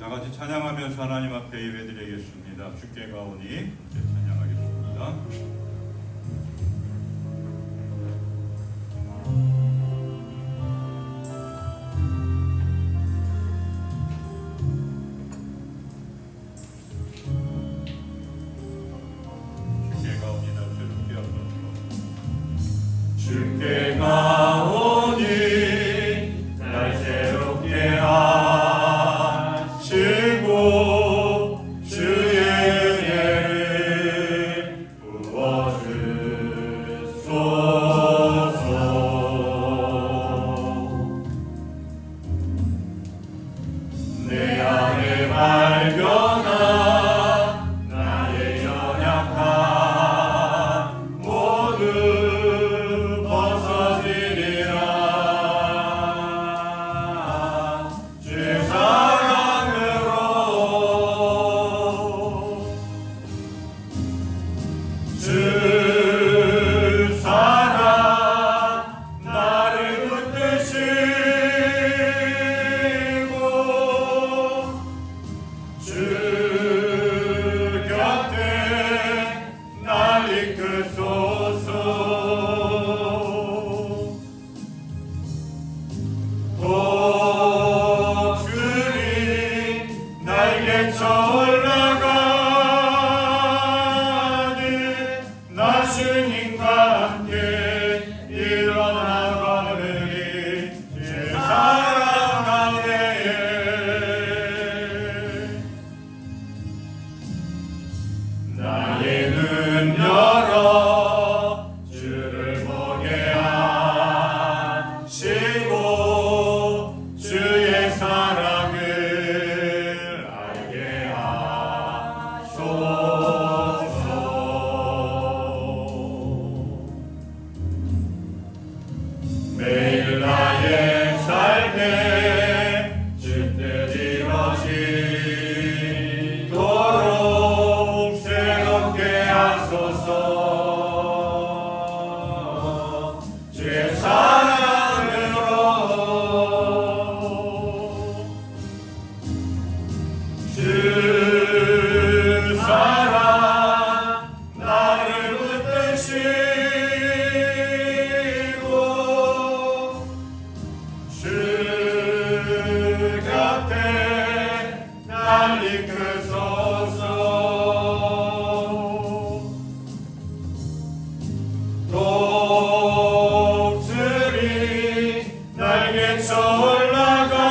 다 같이 찬양하면서 하나님 앞에 예배드리겠습니다. 주께 가오니 이제 찬양하겠습니다. 주께 가오니 날 새롭게 하시고 주의 은혜를 부어주소서. 내 안에 발견한 나의 연약함 모두 벗어지리라. 주의 사랑으로 주 사랑 나를 붙드시고 주 곁에 날 이끄소서. 독수리 날개쳐 올라가니 나 주님과 함께 일어나거느니 주 사랑 안에 나의 눈 열어 주를 보게 하시고 주의 사랑을 알게 하소서. 매일 나의 삶에 주 뜻 이루어지도록 새롭게 하소서. 주의 사랑으로 주 사랑 나를 붙드시고 주 곁에 날 이끄소서. 독수리 날개쳐 올라가니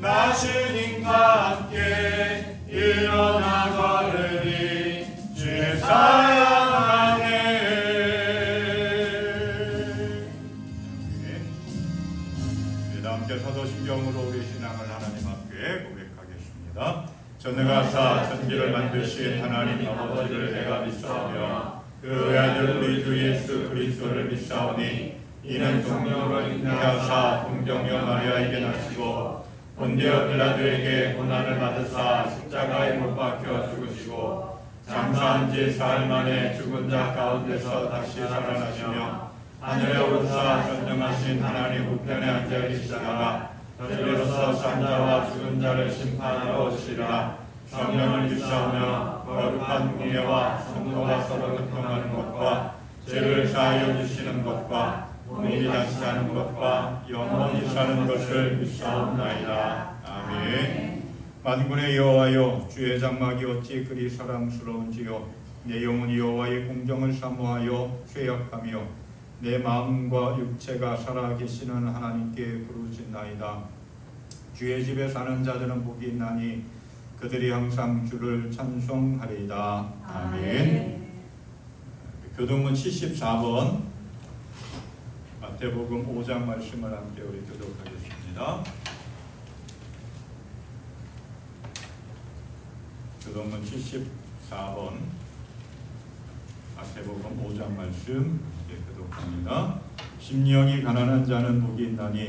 나 주님과 함께 일어나거느니 주의 사랑 안에. 다 함께 사도신경으로 우리 신앙을 하나님 앞에 고백하겠습니다. 전능하사 천지를 만드신 하나님 아버지를 내가 믿사오며 그 아들 우리 주 예수 그리스도를 믿사오니 이는 성령으로 잉태하사 동정녀 마리아에게 나시고 본디오 빌라도에게 고난을 받으사 십자가에 못 박혀 죽으시고 장사한 지 사흘 만에 죽은 자 가운데서 다시 살아나시며 하늘에 오르사 전능하신 하나님 우편에 앉아 계시다가 저리로서 산자와 죽은 자를 심판하러 오시리라. 성령을 믿사오며 거룩한 공예와 성도가 서로 교통하는 것과 죄를 사하여 주시는 것과 몸이 다시 사는 것과 영원히 사는 것을 믿사옵나이다. 아멘. 만군의 여호와여, 주의 장막이 어찌 그리 사랑스러운지요. 내 영혼이 여호와의 공정을 사모하여 쇠약하며 내 마음과 육체가 살아계시는 하나님께 부르짖나이다. 주의 집에 사는 자들은 복이 있나니 그들이 항상 주를 찬송하리이다. 아멘. 교동문 74번 마태복음 5장 말씀을 함께 우리 교독하겠습니다. 교동문 74번 마태복음 5장 말씀 교독합니다. 심령이 가난한 자는 복이 있나니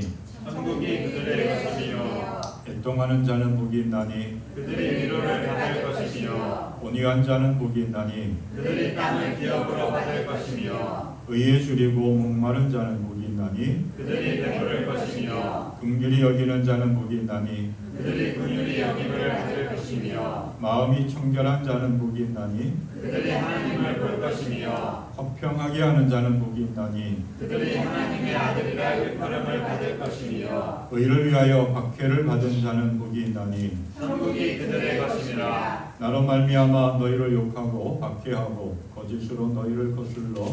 천국이 그들의 것이며 애통하는 자는 복이 있나니 그들이 위로를 받을 것이며 온유한 자는 복이 있나니 그들이 땅을 기업으로 받을 것이며 의에 줄이고 목마른 자는 복이 있나니 그들이 배부를 것이며 긍휼히 여기는 자는 복이 있나니 그들이 긍휼히 여김을 받을 것이며 마음이 청결한 자는 복이 있나니 그들이 하나님을 볼 것이며 화평하게 하는 자는 복이 있나니 그들이 하나님의 아들이라 일컬음을 받을 것이며 의를 위하여 박해를 받은 자는 복이 있나니 천국이 그들의 것이니라. 나로 말미암아 너희를 욕하고 박해하고 거짓으로 너희를 거슬러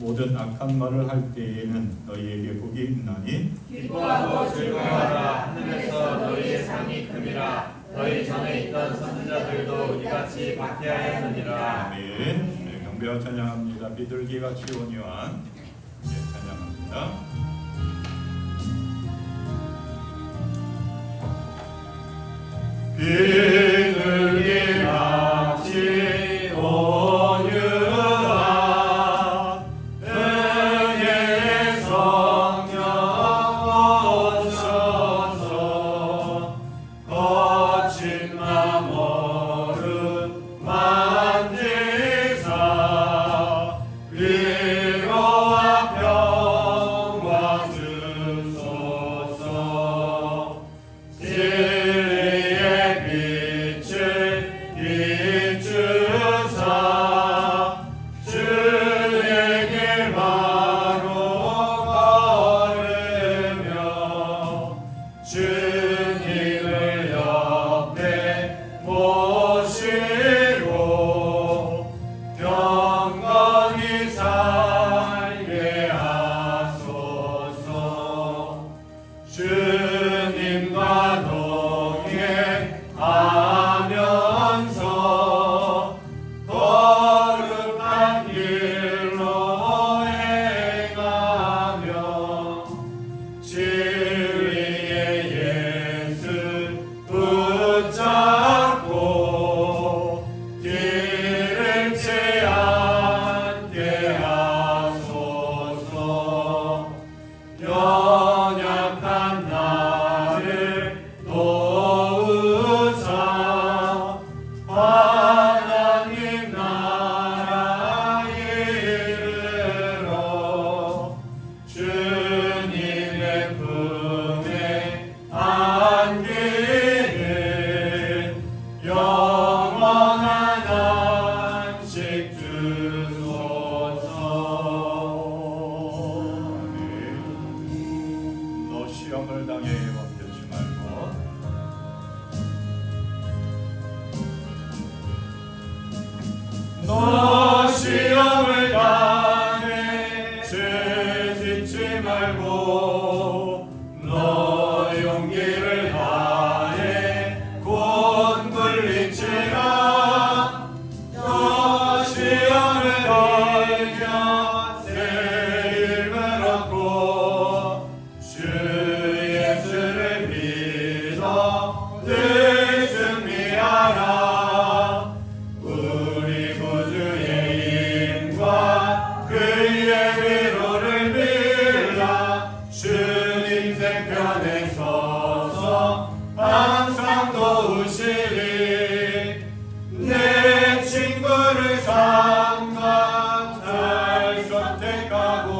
모든 악한 말을 할 때에는 너희에게 복이 있나니 기뻐하고 즐거워하라. 하늘에서 너희의 상이 큼이라. 너희 전에 있던 선지자들도 이같이 박해하였느니라. 아멘. 네, 경배와 찬양합니다. 비둘기같이 온유한 찬양합니다. 비둘기같이 온유한 은혜의 성령 오셔서 거친 맘 얼음 만지사 위로와 평화 주소서. 진리의 빛을 비추사 주의 길 바로 걸으며 주님을 옆에 모시고 경건히 살게 하소서. 주님과 동행하면서 거룩한 길로 행하며 진리의 예수 붙잡고 길을 제한게 하소서. 연약한 나를 도우사 하나님 나라 이르러 주님의 품에 안기는 영원한 안식 주소서. 너 시험을 당해 멈추지 말고 너 시험을 당해 지치지 말고 너 용기를 다해 곧 물리치라. 너 시험을 이겨 새 힘을 얻고 주 예수를 믿어 늘 승리하라. 우리 구주의 힘과 그의 위로를 빌라. 주님 편에 서서 항상 도우시리. 내 친구를 삼가 잘 선택하고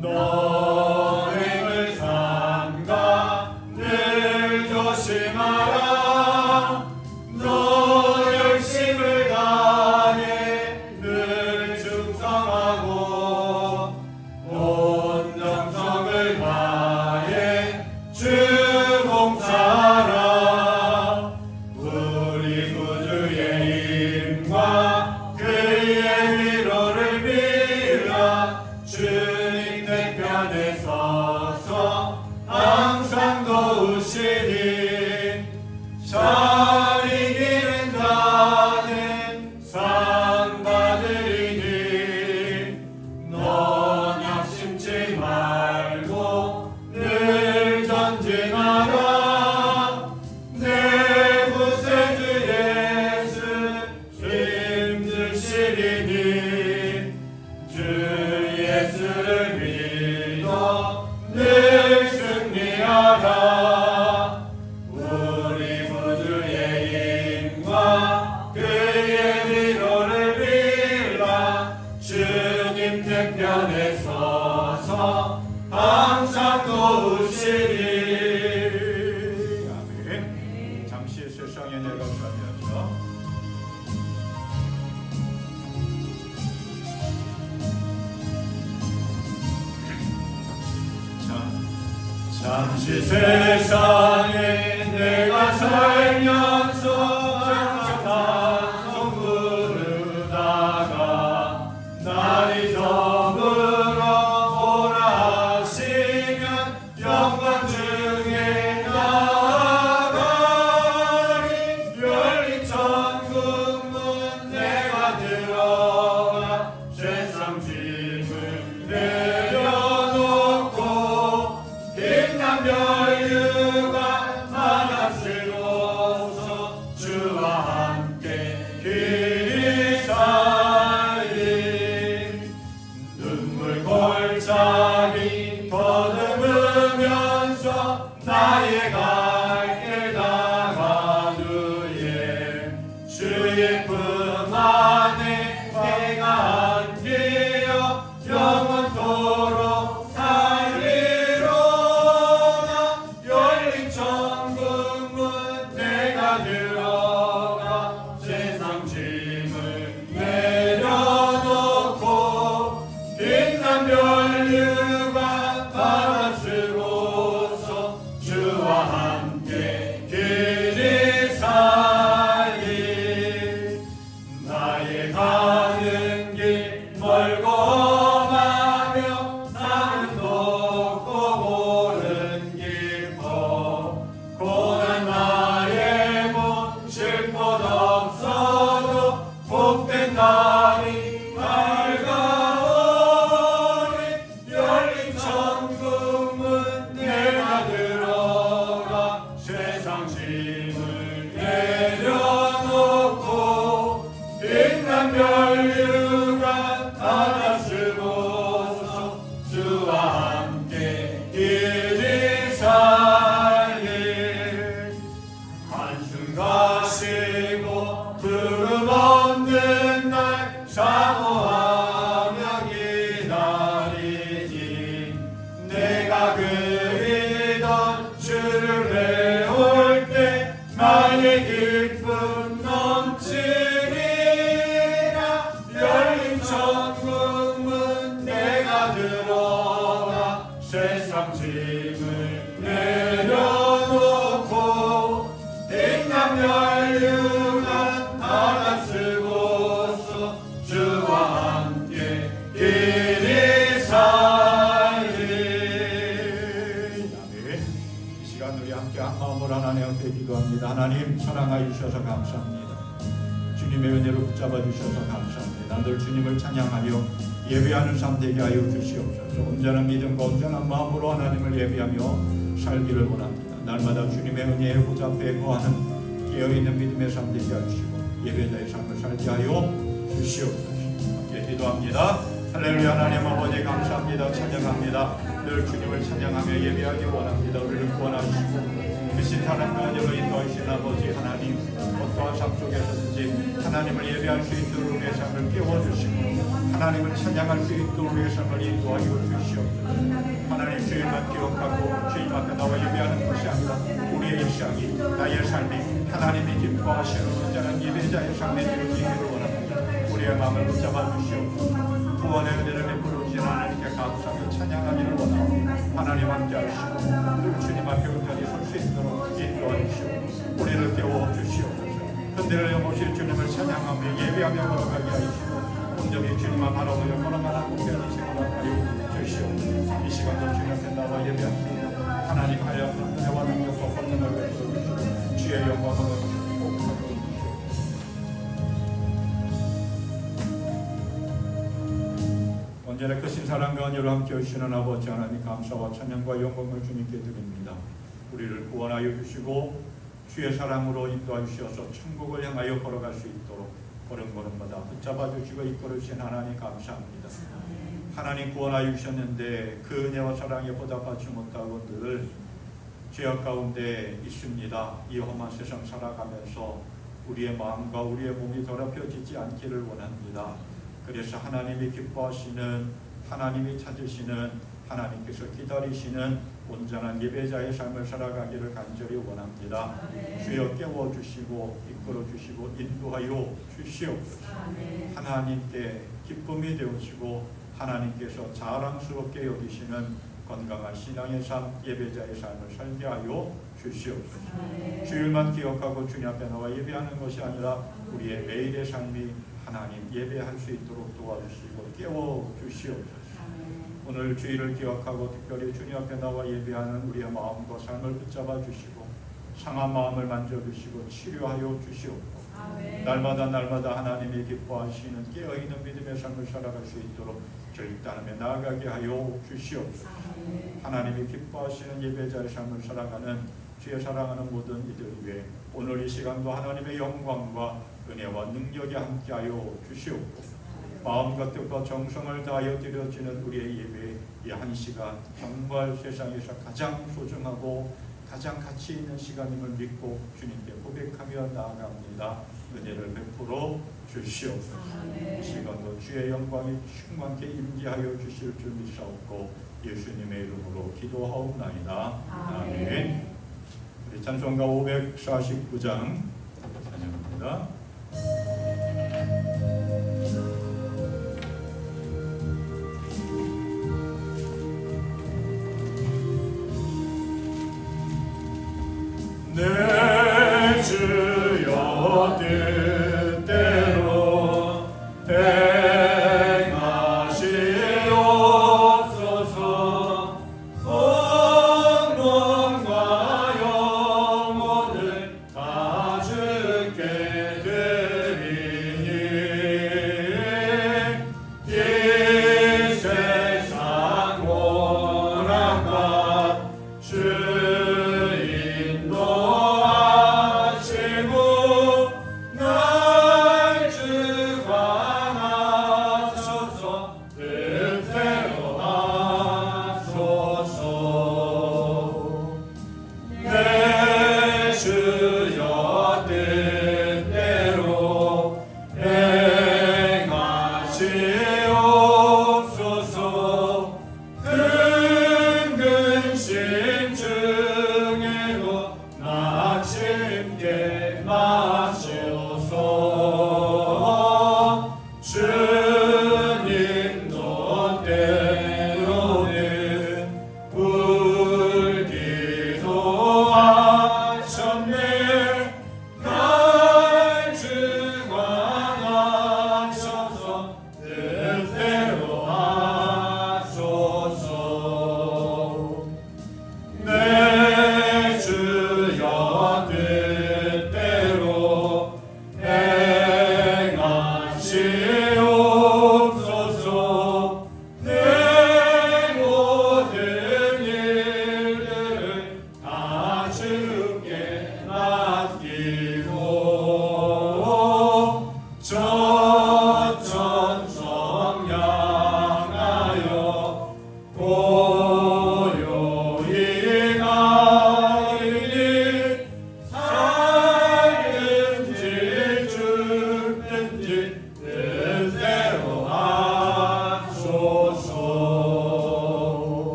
너행을 삼가 늘 조심하라. 너 열심을 다해 늘 충성하고 온 정성을 다해 주 봉사하라. 우리 구주의 힘과 그의 위로를 빌라. 주님 내 편에 서서 항상 도우시니. 잘 이기는 자는 상 받으리니. 넌 약심치 말고 늘 전진하라. 내 구세주 예수 힘주시리니. 주 예수를 믿어 늘 승리하라. 잠시 세상에 내가 살면서 찬송 부르다가 날이 저물어 오라 하시면 영광 중에 나아가리. 열린 천국 문 내가 들어가 세상 짐을 내려놓고 빛난 별유가 받았으로서 주와 함께 길이 살리. 눈물 골짜기 더듬으면서 나의 갈 길 나간 후에 주의 품 안에 내가 안기어 영원토록 살리로다. 열린 천국 문 내가 들어가 세상 짐을 내려놓고 빛난 별유가 받았으로서 주와 함께 길이 살리. 나의 가는 길 멀고 험하며 나는 높고 고른 길퍼 고난 나의 못 쉴 곳 없어도 복된 날이 밝아오리. 열린 천국 문 내가 들어가 세상 짐을 내려놓고 빛난 별유가 받았으로서 주와 함께 길이 살리. 한숨 가시고 구름 없는 날 사모하며 기다리니 내가 그리던 주를 배울 때 나의 기쁨 넘치리라. 열린 천국 문 내가 들어가 세상 짐을 내려놓고 빛난 별유가 받았으고서 주와 함께 길이 살리. 아멘. 이 시간 우리 함께 한 마음으로 하나님 앞에 기도합니다. 하나님 사랑하여 주셔서 감사합니다. 주님의 은혜로 붙잡아 주셔서 감사합니다. 늘 주님을 찬양하며 예배하는 삶 되게 하여 주시옵소서. 온전한 믿음과 온전한 마음으로 하나님을 예배하며 살기를 원합니다. 날마다 주님의 은혜에 보좌에 거하는 깨어있는 믿음의 삶 되게 하시고 예배자의 삶을 살게 하여 주시옵소서. 함께 기도합니다. 할렐루야. 하나님 아버지 감사합니다. 찬양합니다. 늘 주님을 찬양하며 예배하기 원합니다. 우리를 구원하시고 하나님 안으로 인도하신 아버지 하나님, 어떠한 삶 속에서든지 하나님을 예배할 수 있도록 우리의 삶을 깨워주시고 하나님을 찬양할 수 있도록 우리의 삶을 인도하여 주시옵소서. 하나님 주일만 기억하고 주일만 나와 예배하는 것이 아니라 우리의 일상이 나의 삶이 하나님이 기뻐하시는 온전한 예배자의 삶이 되기를 원합니다. 우리의 마음을 붙잡아 주시옵소서. 구원의 은혜를 베풀어 주신 하나님께 감사하며 찬양하기를 원하고 하나님 함께 하시고 늘 주님 앞에 온전히 설 수 있도록 인도하여 주시고 우리를 깨워 주시옵소서. 흔들려 모실 주님을 찬양하며 예배하며 걸어가게 하시고 온전히 주님만 바라보며 걸어가는 공변히 생활하여 주시옵소서. 이 시간도 주님 앞에 나와 예배합니다. 하나님 하여튼 은혜와 능력과 권능을 베풀어 주시고 주의 영광을 복하고 언제나 크신 사랑과 은혜로 함께 하시는 아버지 하나님 감사와 찬양과 영광을 주님께 드립니다. 우리를 구원하여 주시고 주의 사랑으로 인도하여 주셔서 천국을 향하여 걸어갈 수 있도록 걸음걸음마다 붙잡아 주시고 이끌어 주신 하나님 감사합니다. 하나님 구원하여 주셨는데 그 은혜와 사랑에 보답하지 못하고 늘 죄악 가운데 있습니다. 이 험한 세상 살아가면서 우리의 마음과 우리의 몸이 더럽혀지지 않기를 원합니다. 그래서 하나님이 기뻐하시는, 하나님이 찾으시는, 하나님께서 기다리시는 온전한 예배자의 삶을 살아가기를 간절히 원합니다. 주여 깨워주시고 이끌어주시고 인도하여 주시옵소서. 하나님께 기쁨이 되어지고 하나님께서 자랑스럽게 여기시는 건강한 신앙의 삶, 예배자의 삶을 살게 하여 주시옵소서. 주일만 기억하고 주님 앞에 나와 예배하는 것이 아니라 우리의 매일의 삶이 하나님 예배할 수 있도록 도와주시고 깨워주시옵소서. 오늘 주일을 기억하고 특별히 주님 앞에 나와 예배하는 우리의 마음과 삶을 붙잡아 주시고 상한 마음을 만져주시고 치료하여 주시옵고 날마다 하나님이 기뻐하시는 깨어있는 믿음의 삶을 살아갈 수 있도록 결단하며 나아가게 하여 주시옵소서. 하나님이 기뻐하시는 예배자의 삶을 살아가는 주의 사랑하는 모든 이들 위해 오늘 이 시간도 하나님의 영광과 은혜와 능력이 함께하여 주시옵고 마음과 뜻과 정성을 다하여 드려지는 우리의 예배 이 한 시간 정말 세상에서 가장 소중하고 가장 가치 있는 시간임을 믿고 주님께 고백하며 나아갑니다. 은혜를 베풀어 주시옵소서. 이 시간도 주의 영광이 충만케 임재하여 주실 줄 믿사옵고 예수님의 이름으로 기도하옵나이다. 아멘. 우리 찬송가 549장 찬양합니다. 내 주여 뜻대로 행하시옵소서. 온 몸과 영혼을 다 주께 드리니 이 세상 고난과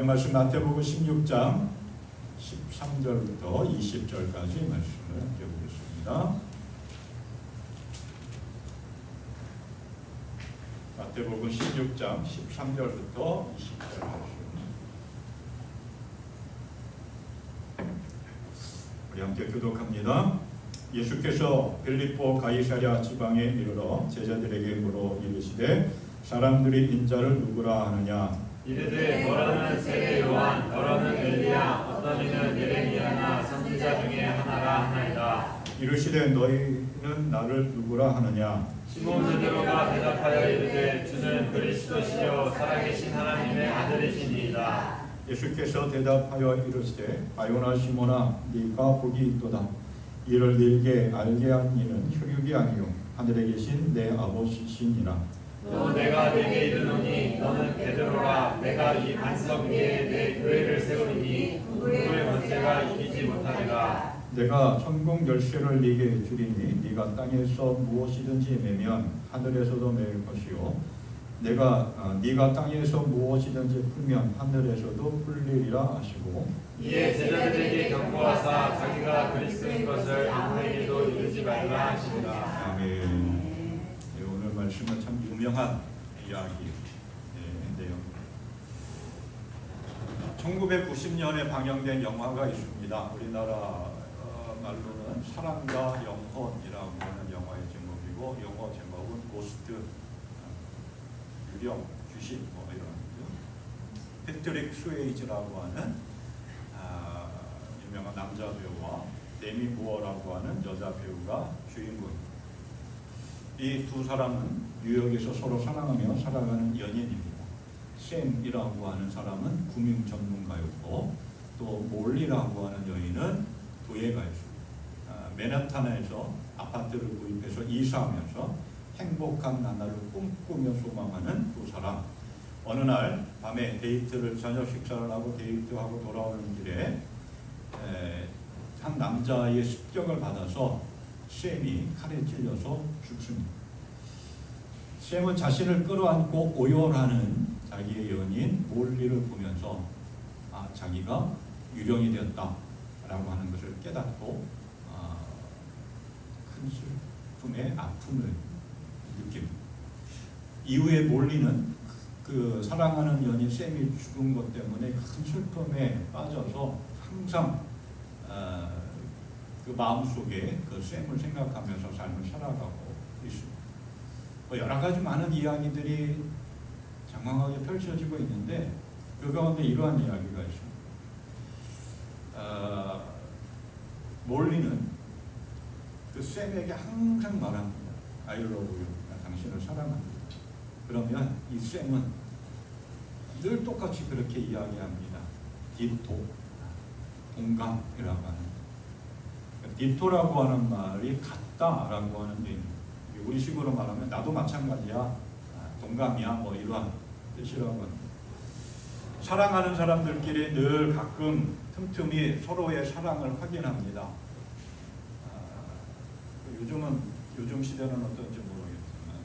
말씀 마태복음 16장 13절부터 20절까지 말씀을 함께 보겠습니다. 마태복음 16장 13절부터 20절 말씀 우리 함께 교독합니다. 예수께서 빌립보 가이사랴 지방에 이르러 제자들에게 물어 이르시되 사람들이 인자를 누구라 하느냐. 이르되 너로는 세례 요한, 너로는 엘리야, 어떤 이는 예레미야나 선지자 중에 하나라 하나이다. 이르시되 너희는 나를 누구라 하느냐. 시몬 베드로가 대답하여 이르되 주는 그리스도시요 살아계신 하나님의 아들이시니이다. 예수께서 대답하여 이르시되 바요나 시몬아 네가 복이 있도다. 이를 네게 알게 한 이는 혈육이 아니요 하늘에 계신 내 아버지시니라. 또 내가 네게 이르노니 너는 베드로라. 내가 이 반석 위에 내 교회를 세우리니 누구의 권세가 이기지 못하리라. 내가 천국 열쇠를 네게 주리니 네가 땅에서 무엇이든지 매면 하늘에서도 매일 것이요 네가 땅에서 무엇이든지 풀면 하늘에서도 풀리리라 하시고 이에 제자들에게 경고하사 자기가 그리스도인 것을 아무에게도 이르지 말라 하시니라. 아멘. 네, 오늘 말씀은 참 유명한 이야기 내용입니다. 1990년에 방영된 영화가 있습니다. 우리나라 말로는 사랑과 영혼이라고 하는 영화의 제목이고 영어 제목은 고스트, 유령, 귀신 뭐 이런 패트릭 스웨이즈라고 하는 유명한 남자 배우와 데미 무어라고 하는 여자 배우가 주인공. 이 두 사람은 뉴욕에서 서로 사랑하며 살아가는 연인입니다. 샘이라고 하는 사람은 금융 전문가였고 또 몰리라고 하는 여인은 도예가였습니다. 맨하탄에서 아파트를 구입해서 이사하면서 행복한 나날을 꿈꾸며 소망하는 두 사람. 어느 날 밤에 저녁 식사를 하고 데이트하고 돌아오는 길에 한 남자의 습격을 받아서 샘이 칼에 찔려서 죽습니다. 샘은 자신을 끌어안고 오열하는 자기의 연인 몰리를 보면서 자기가 유령이 되었다라고 하는 것을 깨닫고 큰 슬픔의 아픔을 느낍니다. 이후에 몰리는 그 사랑하는 연인 샘이 죽은 것 때문에 큰 슬픔에 빠져서 항상 그 마음속에 그 샘을 생각하면서 삶을 살아가고 있습니다. 여러 가지 많은 이야기들이 장황하게 펼쳐지고 있는데 그 가운데 이러한 이야기가 있습니다. 몰리는 그 샘에게 항상 말합니다. I love you. 당신을 사랑합니다. 그러면 이 샘은 늘 똑같이 그렇게 이야기합니다. 디토, 동감이라고 하는. 디토라고 하는 말이 같다라고 하는 의미입니다. 우리식으로 말하면 나도 마찬가지야, 동감이야, 뭐 이러한 뜻이라고 합니다. 사랑하는 사람들끼리 늘 가끔 틈틈이 서로의 사랑을 확인합니다. 요즘 시대는 어떤지 모르겠지만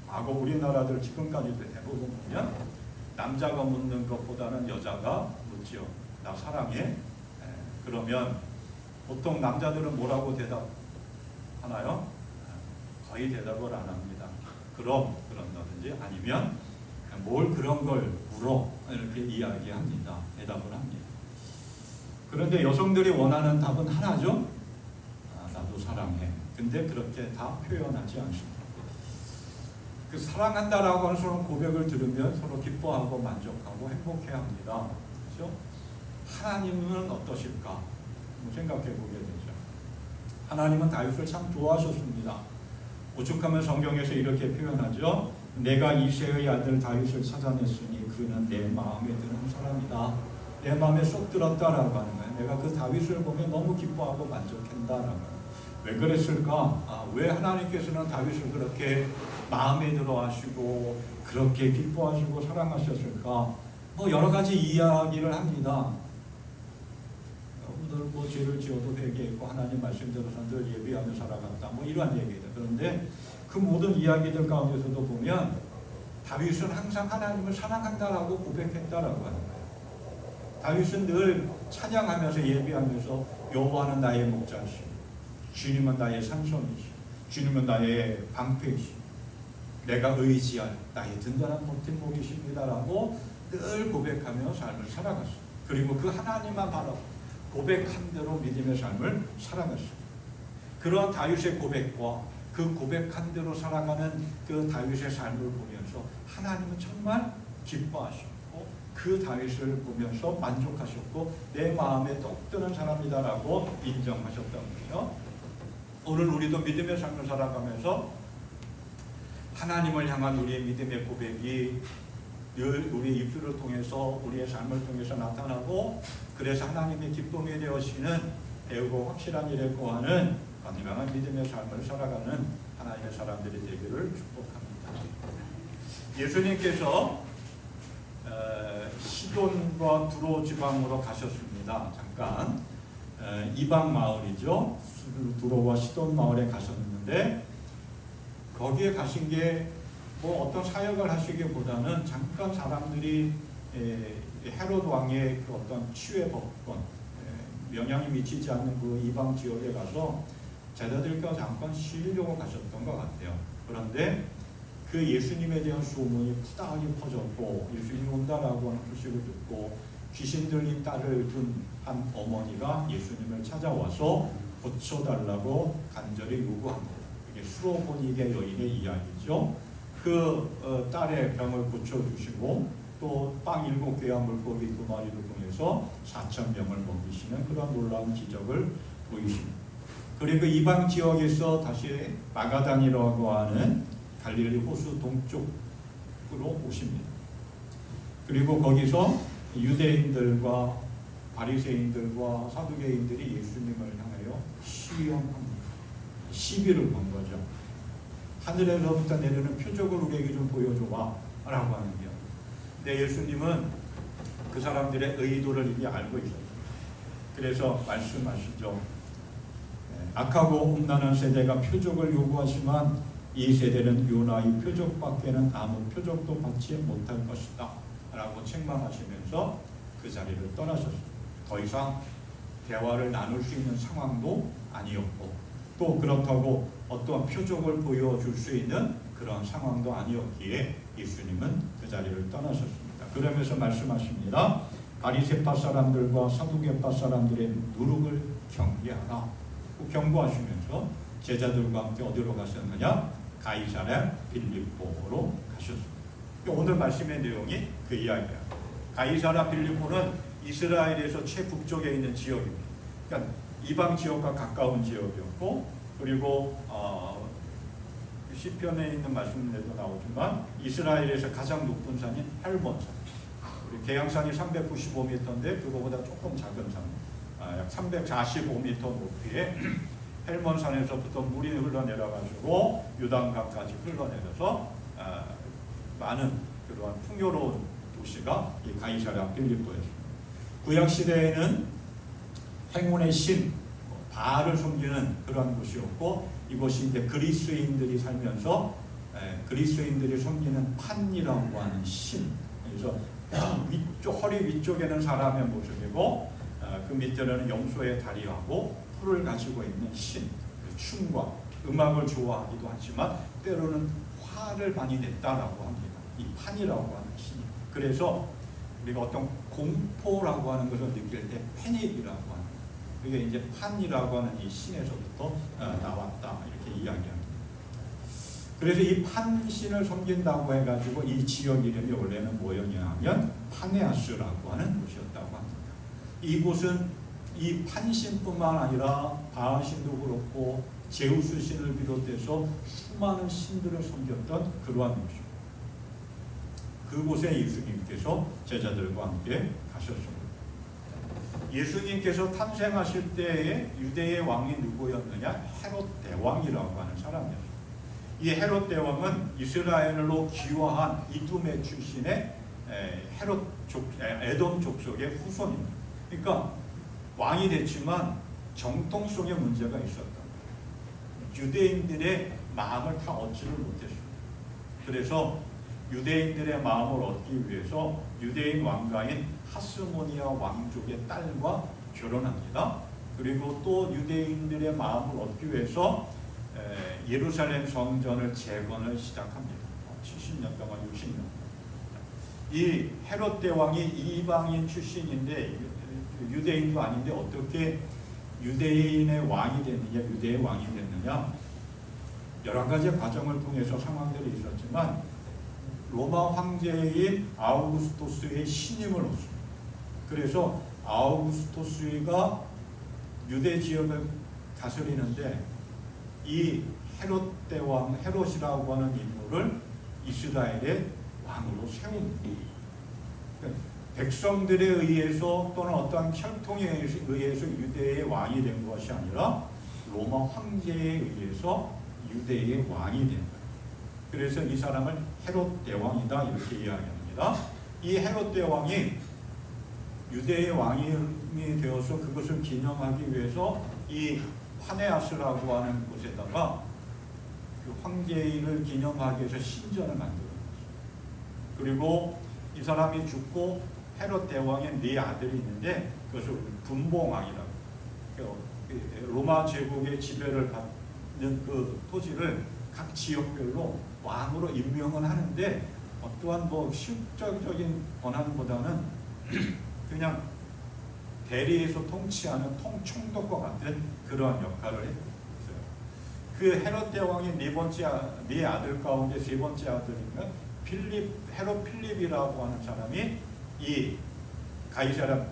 과거 우리나라들 지금까지도 대부분 보면 남자가 묻는 것보다는 여자가 묻지요. 나 사랑해? 그러면 보통 남자들은 뭐라고 대답하나요? 거의 대답을 안 합니다. 그런다든지 아니면 뭘 그런 걸 물어 이렇게 이야기합니다. 대답을 합니다. 그런데 여성들이 원하는 답은 하나죠. 나도 사랑해. 근데 그렇게 다 표현하지 않습니다. 그 사랑한다라고 하는 서로 고백을 들으면 서로 기뻐하고 만족하고 행복해합니다. 그렇죠? 하나님은 어떠실까? 생각해 보게 되죠. 하나님은 다윗을 참 좋아하셨습니다. 오죽하면 성경에서 이렇게 표현하죠. 내가 이새의 아들 다윗을 찾아냈으니 그는 내 마음에 드는 사람이다. 내 마음에 쏙 들었다라고 하는 거예요. 내가 그 다윗을 보면 너무 기뻐하고 만족한다라고. 왜 그랬을까? 왜 하나님께서는 다윗을 그렇게 마음에 들어 하시고 그렇게 기뻐하시고 사랑하셨을까? 여러 가지 이야기를 합니다. 여러분들 죄를 지어도 회개했고 하나님 말씀대로 늘 예비하며 살아갔다. 이러한 얘기입니다. 그런데 그 모든 이야기들 가운데서도 보면 다윗은 항상 하나님을 사랑한다라고 고백했다라고 하는 거예요. 다윗은 늘 찬양하면서 예비하면서 여호와는 나의 목자시오. 주님은 나의 산성이시오. 주님은 나의 방패이시오. 내가 의지할 나의 든든한 버팀목이십니다라고 늘 고백하며 삶을 살아갔어요. 그리고 그 하나님만 바라고 고백한 대로 믿음의 삶을 살아갔어요. 그런 다윗의 고백과 그 고백한 대로 살아가는 그 다윗의 삶을 보면서 하나님은 정말 기뻐하셨고 그 다윗을 보면서 만족하셨고 내 마음에 떡 드는 사람이다라고 인정하셨던 거죠. 오늘 우리도 믿음의 삶을 살아가면서 하나님을 향한 우리의 믿음의 고백이 늘 우리의 입술을 통해서 우리의 삶을 통해서 나타나고 그래서 하나님의 기쁨이 되어지는 애우고 확실한 일에 거하는 건강한 믿음의 삶을 살아가는 하나님의 사람들이 되기를 축복합니다. 예수님께서 시돈과 두로 지방으로 가셨습니다. 잠깐 이방 마을이죠. 두로와 시돈 마을에 가셨는데 거기에 가신 게 뭐 어떤 사역을 하시기보다는 잠깐 사람들이 헤롯 왕의 그 어떤 치외 법권, 영향이 미치지 않는 그 이방 지역에 가서 제자들과 잠깐 쉬려고 가셨던 것 같아요. 그런데 그 예수님에 대한 소문이 크다하게 퍼졌고 예수님이 온다라고 하는 소식을 듣고 귀신 들린 딸을 둔 한 어머니가 예수님을 찾아와서 고쳐달라고 간절히 요구합니다. 이게 수로보니게 여인의 이야기죠. 그 딸의 병을 고쳐주시고 또 빵 7개와 물고기 2마리를 통해서 4,000명을 먹이시는 그런 놀라운 기적을 보이십니다. 그리고 이방 지역에서 다시 마가단이라고 하는 갈릴리 호수 동쪽으로 오십니다. 그리고 거기서 유대인들과 바리새인들과 사두개인들이 예수님을 향하여 시험합니다. 시비를 건 거죠. 하늘에서부터 내리는 표적을 우리에게 좀 보여줘봐 라고 하는 거예요. 근데 예수님은 그 사람들의 의도를 이미 알고 있었어요. 그래서 말씀하시죠. 악하고 음란한 세대가 표적을 요구하지만 이 세대는 요나의 표적밖에는 아무 표적도 받지 못할 것이다 라고 책망하시면서 그 자리를 떠나셨습니다. 더 이상 대화를 나눌 수 있는 상황도 아니었고 또 그렇다고 어떠한 표적을 보여줄 수 있는 그런 상황도 아니었기에 예수님은 그 자리를 떠나셨습니다. 그러면서 말씀하십니다. 바리새파 사람들과 사두개파 사람들의 누룩을 경계하라. 경고하시면서 제자들과 함께 어디로 가셨느냐? 가이사랴 빌립보로 가셨습니다. 오늘 말씀의 내용이 그 이야기예요. 가이사랴 빌립보는 이스라엘에서 최북쪽에 있는 지역입니다. 그러니까 이방 지역과 가까운 지역이었고 그리고 시편에 있는 말씀에도 나오지만 이스라엘에서 가장 높은 산인 헬몬산, 계양산이 395m인데 그거보다 조금 작은 산, 약 345m 높이의 헬몬산에서부터 물이 흘러내려가지고 유단강까지 흘러내려서 많은 그러한 풍요로운 도시가 이 가이사랴 빌립보였습니다. 구약 시대에는 행운의 신 바알을 섬기는 그러한 곳이었고 이곳이 이제 그리스인들이 살면서 그리스인들이 섬기는 판이라고 하는 신. 그래서 허리 위쪽에는 사람의 모습이고 그 밑에는 염소의 다리하고 풀을 가지고 있는 신. 춤과 음악을 좋아하기도 하지만 때로는 화를 많이 냈다라고 합니다. 이 판이라고 하는 신. 그래서 우리가 어떤 공포라고 하는 것을 느낄 때 패닉이라고 하는 그게 이제 판이라고 하는 이 신에서부터 나왔다 이렇게 이야기합니다. 그래서 이 판신을 섬긴다고 해가지고 이 지역 이름이 원래는 뭐였냐면 파네아스라고 하는 곳이었다고 합니다. 이곳은 이 판신뿐만 아니라 바알신도 그렇고 제우스 신을 비롯해서 수많은 신들을 섬겼던 그러한 곳입니다. 그곳에 예수님께서 제자들과 함께 가셨습니다. 예수님께서 탄생하실 때에 유대의 왕이 누구였느냐? 헤롯 대왕이라고 하는 사람이었습니다. 이 헤롯 대왕은 이스라엘로 귀화한 이두메 출신의 에돔 족속의 후손입니다. 그러니까 왕이 됐지만 정통성에 문제가 있었다. 유대인들의 마음을 다 얻지를 못했습니다. 그래서 유대인들의 마음을 얻기 위해서 유대인 왕가인 하스모니아 왕족의 딸과 결혼합니다. 그리고 또 유대인들의 마음을 얻기 위해서 예루살렘 성전을 재건을 시작합니다. 70년 동안 60년. 이 헤롯 대왕이 이방인 출신인데 유대인도 아닌데 어떻게 유대인의 왕이 됐느냐, 유대의 왕이 됐느냐, 여러 가지 과정을 통해서 상황들이 있었지만 로마 황제인 아우구스토스의 신임을 얻습니다. 그래서 아우구스토스가 유대 지역을 다스리는데 이 헤롯 대왕, 헤롯이라고 하는 인물을 이스라엘의 왕으로 세웁니다. 백성들에 의해서 또는 어떠한 혈통에 의해서 유대의 왕이 된 것이 아니라 로마 황제에 의해서 유대의 왕이 된 거예요. 그래서 이 사람을 헤롯 대왕이다 이렇게 이야기합니다. 이 헤롯 대왕이 유대의 왕이 되어서 그것을 기념하기 위해서 이 파네아스라고 하는 곳에다가 그 황제를 기념하기 위해서 신전을 만드는 거죠. 그리고 이 사람이 죽고 헤롯 대왕의 네 아들이 있는데 그것을 분봉왕이라고, 로마 제국의 지배를 받는 그 토지를 각 지역별로 왕으로 임명을 하는데 또한 뭐 실질적인 권한보다는 그냥 대리에서 통치하는 총독과 같은 그러한 역할을 했어요. 그 헤롯 대왕의 네 아들 가운데 세 번째 아들이면 헤롯 필립이라고 하는 사람이 이 가이사랴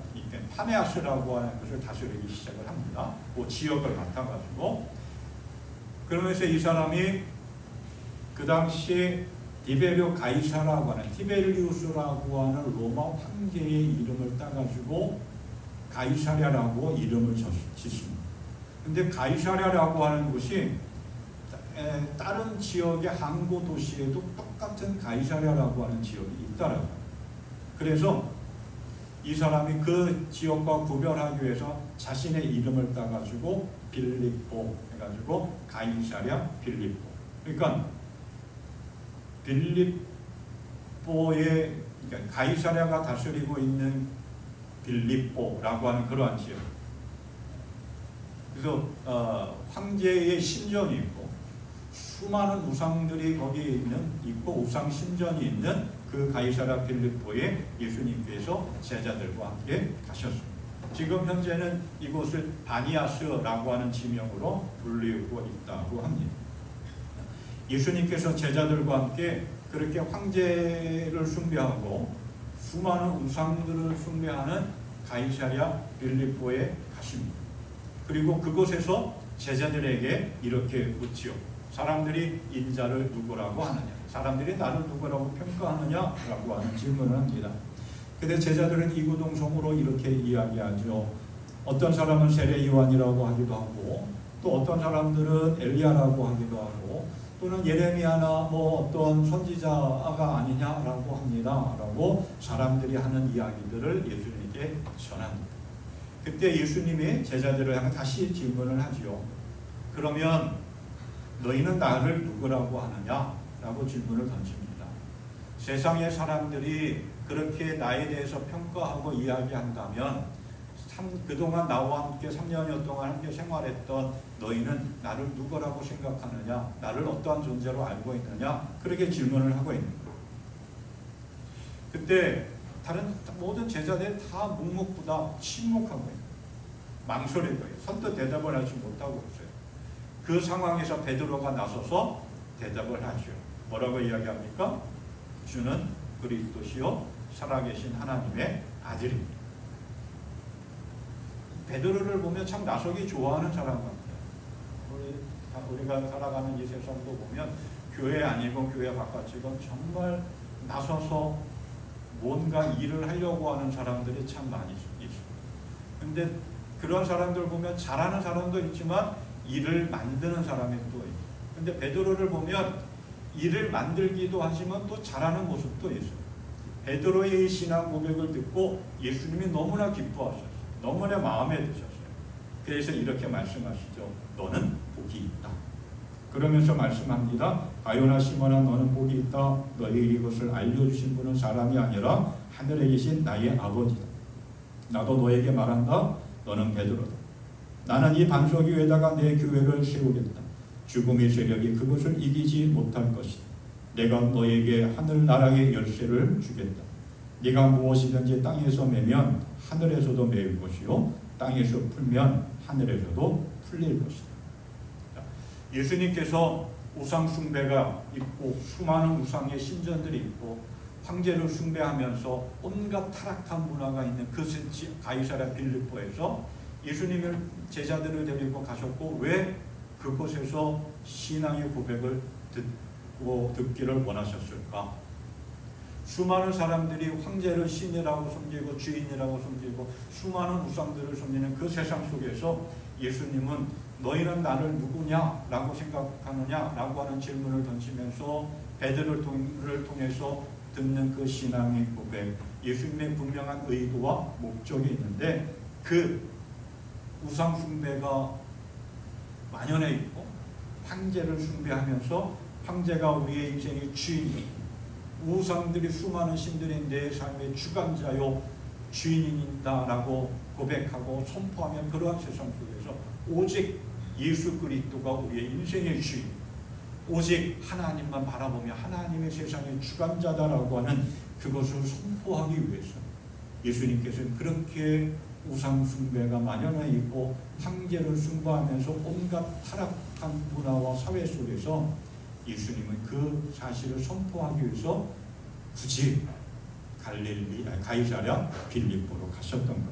파네아스라고 하는 것을 다스리기 시작을 합니다. 그 지역을 맡아가지고. 그러면서 이 사람이 그 당시에 디베리오 가이사라고 하는 티베리우스라고 하는 로마 황제의 이름을 따가지고 가이사랴라고 이름을 짓습니다. 근데 가이사랴라고 하는 곳이 다른 지역의 항구 도시에도 똑같은 가이사랴라고 하는 지역이 있더라고요. 그래서 이 사람이 그 지역과 구별하기 위해서 자신의 이름을 따가지고 빌립보 해가지고 가이사랴 빌립보. 그러니까 빌립보의, 그러니까 가이사랴가 다스리고 있는 빌립보라고 하는 그러한 지역. 그래서 황제의 신전이 있고 수많은 우상들이 거기 있고 우상 신전이 있는 그 가이사랴 빌립보에 예수님께서 제자들과 함께 가셨습니다. 지금 현재는 이곳을 바니아스라고 하는 지명으로 불리고 있다고 합니다. 예수님께서 제자들과 함께 그렇게 황제를 숭배하고 수많은 우상들을 숭배하는 가이사랴 빌립보에 가십니다. 그리고 그곳에서 제자들에게 이렇게 묻지요. 사람들이 인자를 누구라고 하느냐? 사람들이 나를 누구라고 평가하느냐라고 하는 질문을 합니다. 근데 제자들은 이구동성으로 이렇게 이야기하죠. 어떤 사람은 세례 요한이라고 하기도 하고, 또 어떤 사람들은 엘리야라고 하기도 하고, 또는 예레미야나 뭐 어떤 선지자가 아니냐라고 합니다라고 사람들이 하는 이야기들을 예수님께 전합니다. 그때 예수님이 제자들을 향해 다시 질문을 하지요. 그러면 너희는 나를 누구라고 하느냐라고 질문을 던집니다. 세상의 사람들이 그렇게 나에 대해서 평가하고 이야기한다면 그동안 나와 함께 3년여 동안 함께 생활했던 너희는 나를 누구라고 생각하느냐, 나를 어떠한 존재로 알고 있느냐, 그렇게 질문을 하고 있는 거예요. 그때 다른 모든 제자들이 다 묵묵부답 침묵하고 있는 거예요. 망설일 거예요. 선뜻 대답을 하지 못하고 있어요. 그 상황에서 베드로가 나서서 대답을 하죠. 뭐라고 이야기합니까? 주는 그리스도시요 살아계신 하나님의 아들입니다. 베드로를 보면 참 나서기 좋아하는 사람 같아요. 우리가 살아가는 이 세상도 보면 교회 아니고 교회 바깥이건 정말 나서서 뭔가 일을 하려고 하는 사람들이 참 많이 있어요. 근데 그런 사람들 보면 잘하는 사람도 있지만 일을 만드는 사람이 또 있어요. 근데 베드로를 보면 일을 만들기도 하지만 또 잘하는 모습도 있어요. 베드로의 신앙 고백을 듣고 예수님이 너무나 기뻐하셨어요. 너무나 마음에 드셨어요. 그래서 이렇게 말씀하시죠. 너는 복이 있다. 그러면서 말씀합니다. 가요나 시몬아 너는 복이 있다. 너희에게 이것을 알려주신 분은 사람이 아니라 하늘에 계신 나의 아버지다. 나도 너에게 말한다. 너는 베드로다. 나는 이 반석 위에다가 내 교회를 세우겠다. 죽음의 세력이 그것을 이기지 못할 것이다. 내가 너에게 하늘나라의 열쇠를 주겠다. 네가 무엇이든지 땅에서 매면 하늘에서도 매일 것이요 땅에서 풀면 하늘에서도 풀릴 것이다. 예수님께서 우상 숭배가 있고 수많은 우상의 신전들이 있고 황제를 숭배하면서 온갖 타락한 문화가 있는 그 가이사랴 빌립보에서 예수님을 제자들을 데리고 가셨고 왜 그곳에서 신앙의 고백을 듣기를 원하셨을까? 수많은 사람들이 황제를 신이라고 섬기고 주인이라고 섬기고 수많은 우상들을 섬기는 그 세상 속에서 예수님은 너희는 나를 누구냐라고 생각하느냐라고 하는 질문을 던지면서 베드로를 통해서 듣는 그 신앙의 고백, 예수님의 분명한 의도와 목적이 있는데 그 우상 숭배가 만연해 있고 황제를 숭배하면서 황제가 우리의 인생의 주인이요, 우상들이 수많은 신들이 내 삶의 주관자요 주인이다라고 고백하고 선포하면 그러한 세상 속에서 오직 예수 그리스도가 우리의 인생의 주인, 오직 하나님만 바라보며 하나님의 세상의 주관자다라고 하는 그것을 선포하기 위해서 예수님께서는 그렇게 우상 숭배가 만연해 있고 황제를 숭배하면서 온갖 타락한 문화와 사회 속에서 예수님은 그 사실을 선포하기 위해서 굳이 가이사랴 빌립보로 가셨던 겁니다.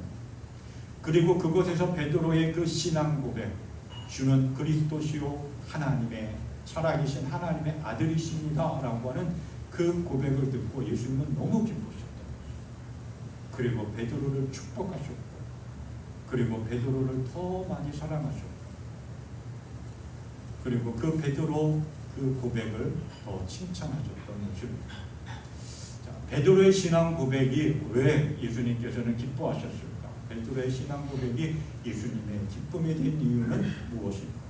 그리고 그곳에서 베드로의 그 신앙 고백, 주는 그리스도시요 하나님의 살아계신 하나님의 아들이십니다 라고 하는 그 고백을 듣고 예수님은 너무 기쁘셨던 거죠. 그리고 베드로를 축복하셨고, 그리고 베드로를 더 많이 사랑하셨고, 그리고 그 베드로 그 고백을 더 칭찬하셨던 모습입니다. 자, 베드로의 신앙 고백이 왜 예수님께서는 기뻐하셨을까? 베드로의 신앙 고백이 예수님의 기쁨이 된 이유는 무엇일까?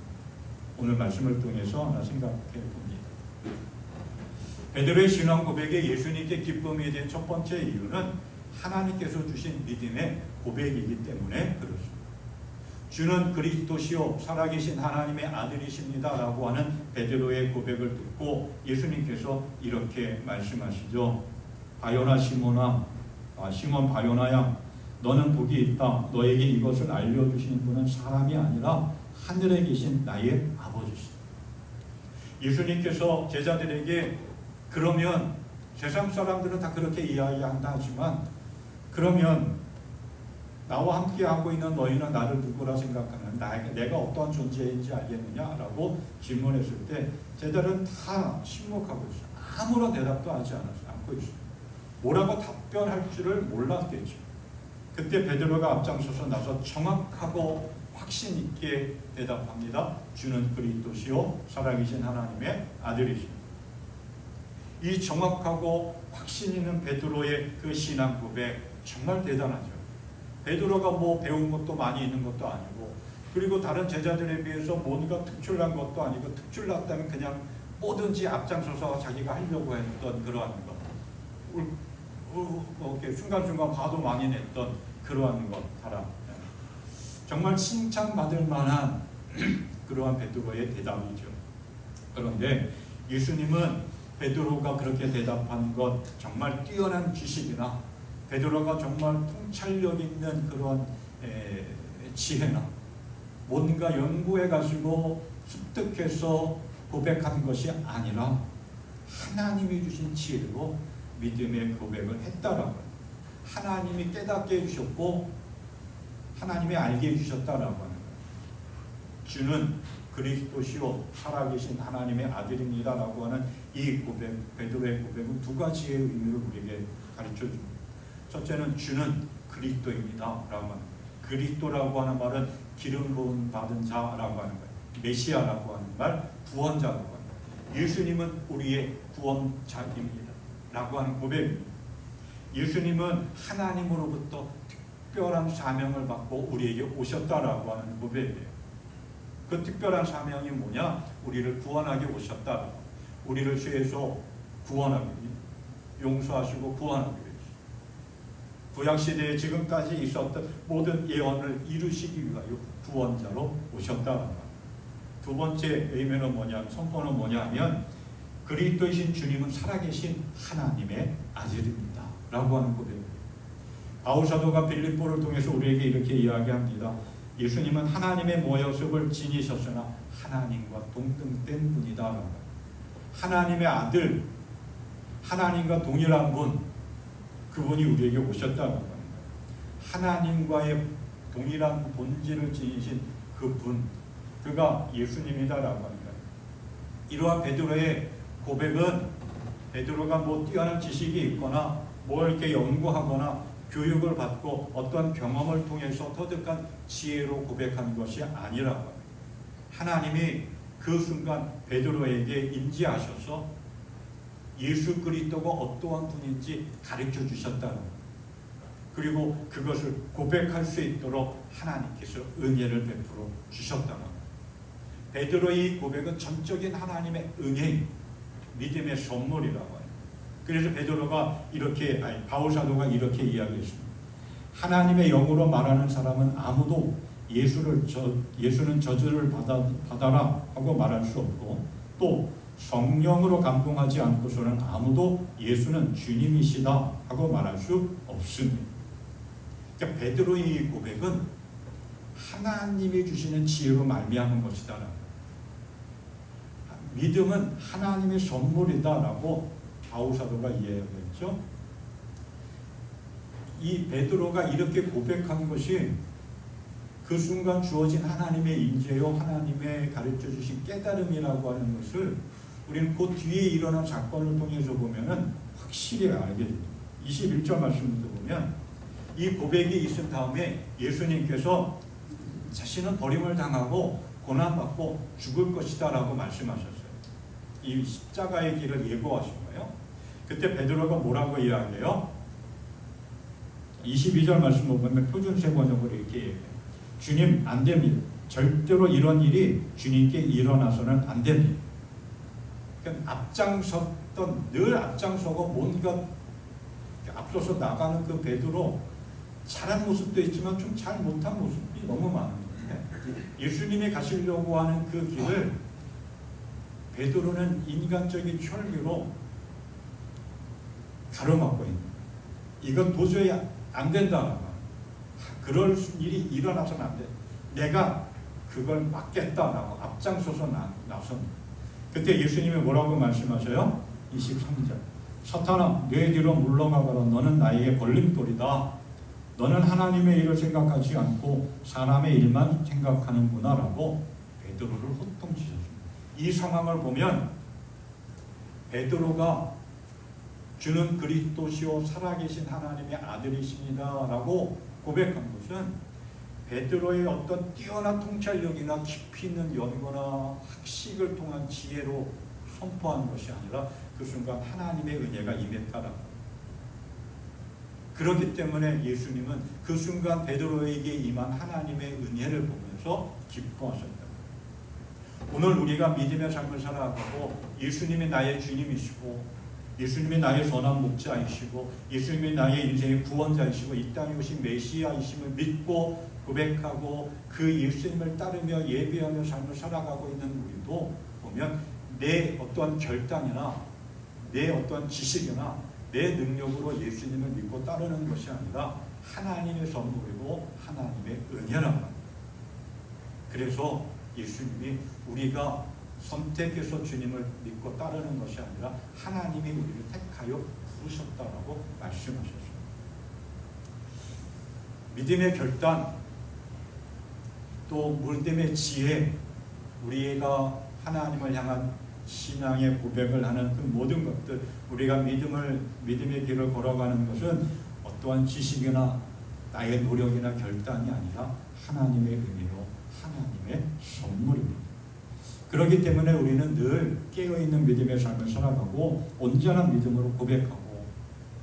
오늘 말씀을 통해서 하나 생각해 봅니다. 베드로의 신앙 고백에 예수님께 기쁨이 된 첫 번째 이유는 하나님께서 주신 믿음의 고백이기 때문에 그렇습니다. 주는 그리스도시요 살아계신 하나님의 아들이십니다 라고 하는 베드로의 고백을 듣고 예수님께서 이렇게 말씀하시죠. 바요나 시몬아, 시몬 바요나야, 너는 복이 있다. 너에게 이것을 알려주시는 분은 사람이 아니라 하늘에 계신 나의 아버지시다. 예수님께서 제자들에게 그러면 세상 사람들은 다 그렇게 이야기한다 하지만 그러면 나와 함께 하고 있는 너희는 나를 누구라 생각하는, 내가 어떠한 존재인지 알겠느냐라고 질문했을 때 제자들은 다 침묵하고 있어요. 아무런 대답도 하지 않고 있어요. 뭐라고 답변할 줄을 몰랐겠죠. 그때 베드로가 앞장서서 나서 정확하고 확신 있게 대답합니다. 주는 그리스도시요 살아계신 하나님의 아들이십니다. 이 정확하고 확신 있는 베드로의 그 신앙 고백 정말 대단하죠. 베드로가 뭐 배운 것도 많이 있는 것도 아니고, 그리고 다른 제자들에 비해서 뭔가 특출난 것도 아니고, 특출났다면 그냥 뭐든지 앞장서서 자기가 하려고 했던 그러한 것, 이렇게 순간순간 화도 많이 냈던 그러한 것, 사람. 정말 칭찬받을 만한 그러한 베드로의 대답이죠. 그런데 예수님은 베드로가 그렇게 대답한 것, 정말 뛰어난 지식이나 베드로가 정말 통찰력 있는 그런 지혜나 뭔가 연구해 가지고 습득해서 고백한 것이 아니라 하나님이 주신 지혜로 믿음의 고백을 했다라고, 하나님이 깨닫게 해주셨고 하나님이 알게 해주셨다라고 하는 거예요. 주는 그리스도시요 살아계신 하나님의 아들입니다라고 하는 이 고백, 베드로의 고백은 두 가지의 의미를 우리에게 가르쳐줍니다. 첫째는 주는 그리스도입니다라고 하는 거예요. 그리스도라고 하는 말은 기름 부음 받은 자라고 하는 거예요. 메시아라고 하는 말, 구원자라고 하는 거예요. 예수님은 우리의 구원자입니다 라고 하는 고백입니다. 예수님은 하나님으로부터 특별한 사명을 받고 우리에게 오셨다라고 하는 고백이에요. 그 특별한 사명이 뭐냐? 우리를 구원하게 오셨다. 우리를 죄에서 구원하기, 용서하시고 구원하기 위해서. 구약시대에 지금까지 있었던 모든 예언을 이루시기 위하여 구원자로 오셨다. 두 번째 의미는 뭐냐, 선포는 뭐냐면 그리스도이신 주님은 살아계신 하나님의 아들입니다 라고 하는 고백입니다. 바울 사도가 빌립보를 통해서 우리에게 이렇게 이야기합니다. 예수님은 하나님의 모습을 지니셨으나 하나님과 동등된 분이다. 하나님의 아들, 하나님과 동일한 분, 그분이 우리에게 오셨다고 하는 거예요. 하나님과의 동일한 본질을 지니신 그분, 그가 예수님이다라고 하는 거예요. 이러한 베드로의 고백은 베드로가 뭐 뛰어난 지식이 있거나 뭐 이렇게 연구하거나 교육을 받고 어떤 경험을 통해서 터득한 지혜로 고백한 것이 아니라고 합니다. 하나님이 그 순간 베드로에게 인지하셔서 예수 그리스도가 어떠한 분인지 가르쳐 주셨다는 거예요. 그리고 그것을 고백할 수 있도록 하나님께서 은혜를 베풀어 주셨다는 거예요. 베드로의 고백은 전적인 하나님의 은혜, 믿음의 선물이라고 해요. 그래서 베드로가 이렇게, 바울 사도가 이렇게 이야기했습니다. 하나님의 영으로 말하는 사람은 아무도 예수는 저주를 받아라 하고 말할 수 없고, 또 성령으로 감동하지 않고서는 아무도 예수는 주님이시다 하고 말할 수 없습니다. 그러니까 베드로의 고백은 하나님이 주시는 지혜로 말미암은 것이다. 믿음은 하나님의 선물이다라고 바울 사도가 이야기했죠. 이 베드로가 이렇게 고백한 것이 그 순간 주어진 하나님의 인재요, 하나님의 가르쳐 주신 깨달음이라고 하는 것을 우리는 그 뒤에 일어난 사건을 통해서 보면은 확실히 알게 됩니다. 21절 말씀부터 보면 이 고백이 있은 다음에 예수님께서 자신은 버림을 당하고 고난받고 죽을 것이다 라고 말씀하셨어요. 이 십자가의 길을 예고하신 거예요. 그때 베드로가 뭐라고 이야기해요? 22절 말씀을 보면 표준세 번역으로 이렇게 얘기해요. 주님, 안 됩니다. 절대로 이런 일이 주님께 일어나서는 안 됩니다. 그러니까 늘 앞장서고 뭔가 앞서서 나가는 그 베드로, 잘한 모습도 있지만 좀 잘 못한 모습이 너무 많은 건데, 예수님이 가시려고 하는 그 길을 베드로는 인간적인 혈기로 가로막고 있는 거예요. 이건 도저히 안 된다. 그럴 일이 일어나서는 안 돼. 내가 그걸 막겠다라고 앞장서서 나섭니다. 그때 예수님이 뭐라고 말씀하셔요? 23절. 사탄아, 내 뒤로 물러가거라. 너는 나에게 걸림돌이다. 너는 하나님의 일을 생각하지 않고 사람의 일만 생각하는구나 라고 베드로를 호통치셨습니다. 이 상황을 보면 베드로가 주는 그리스도시요 살아계신 하나님의 아들이십니다 라고 고백한 것은 베드로의 어떤 뛰어난 통찰력이나 깊이 있는 연구나 학식을 통한 지혜로 선포한 것이 아니라 그 순간 하나님의 은혜가 임했다라고. 그렇기 때문에 예수님은 그 순간 베드로에게 임한 하나님의 은혜를 보면서 기뻐하셨다. 오늘 우리가 믿음의 삶을 살아가고 예수님이 나의 주님이시고 예수님이 나의 선한 목자이시고 예수님이 나의 인생의 구원자이시고 이 땅에 오신 메시아이심을 믿고 고백하고 그 예수님을 따르며 예배하며 삶을 살아가고 있는 우리도 보면 내 어떠한 결단이나 내 어떠한 지식이나 내 능력으로 예수님을 믿고 따르는 것이 아니라 하나님의 선물이고 하나님의 은혜라고 합니다. 그래서 예수님이 우리가 선택해서 주님을 믿고 따르는 것이 아니라 하나님이 우리를 택하여 부르셨다라고 말씀하셨습니다. 믿음의 결단, 또 믿음의 지혜, 우리가 하나님을 향한 신앙의 고백을 하는 그 모든 것들, 우리가 믿음의 길을 걸어가는 것은 어떠한 지식이나 나의 노력이나 결단이 아니라 하나님의 은혜로 하나님의 선물입니다. 그렇기 때문에 우리는 늘 깨어있는 믿음의 삶을 살아가고 온전한 믿음으로 고백하고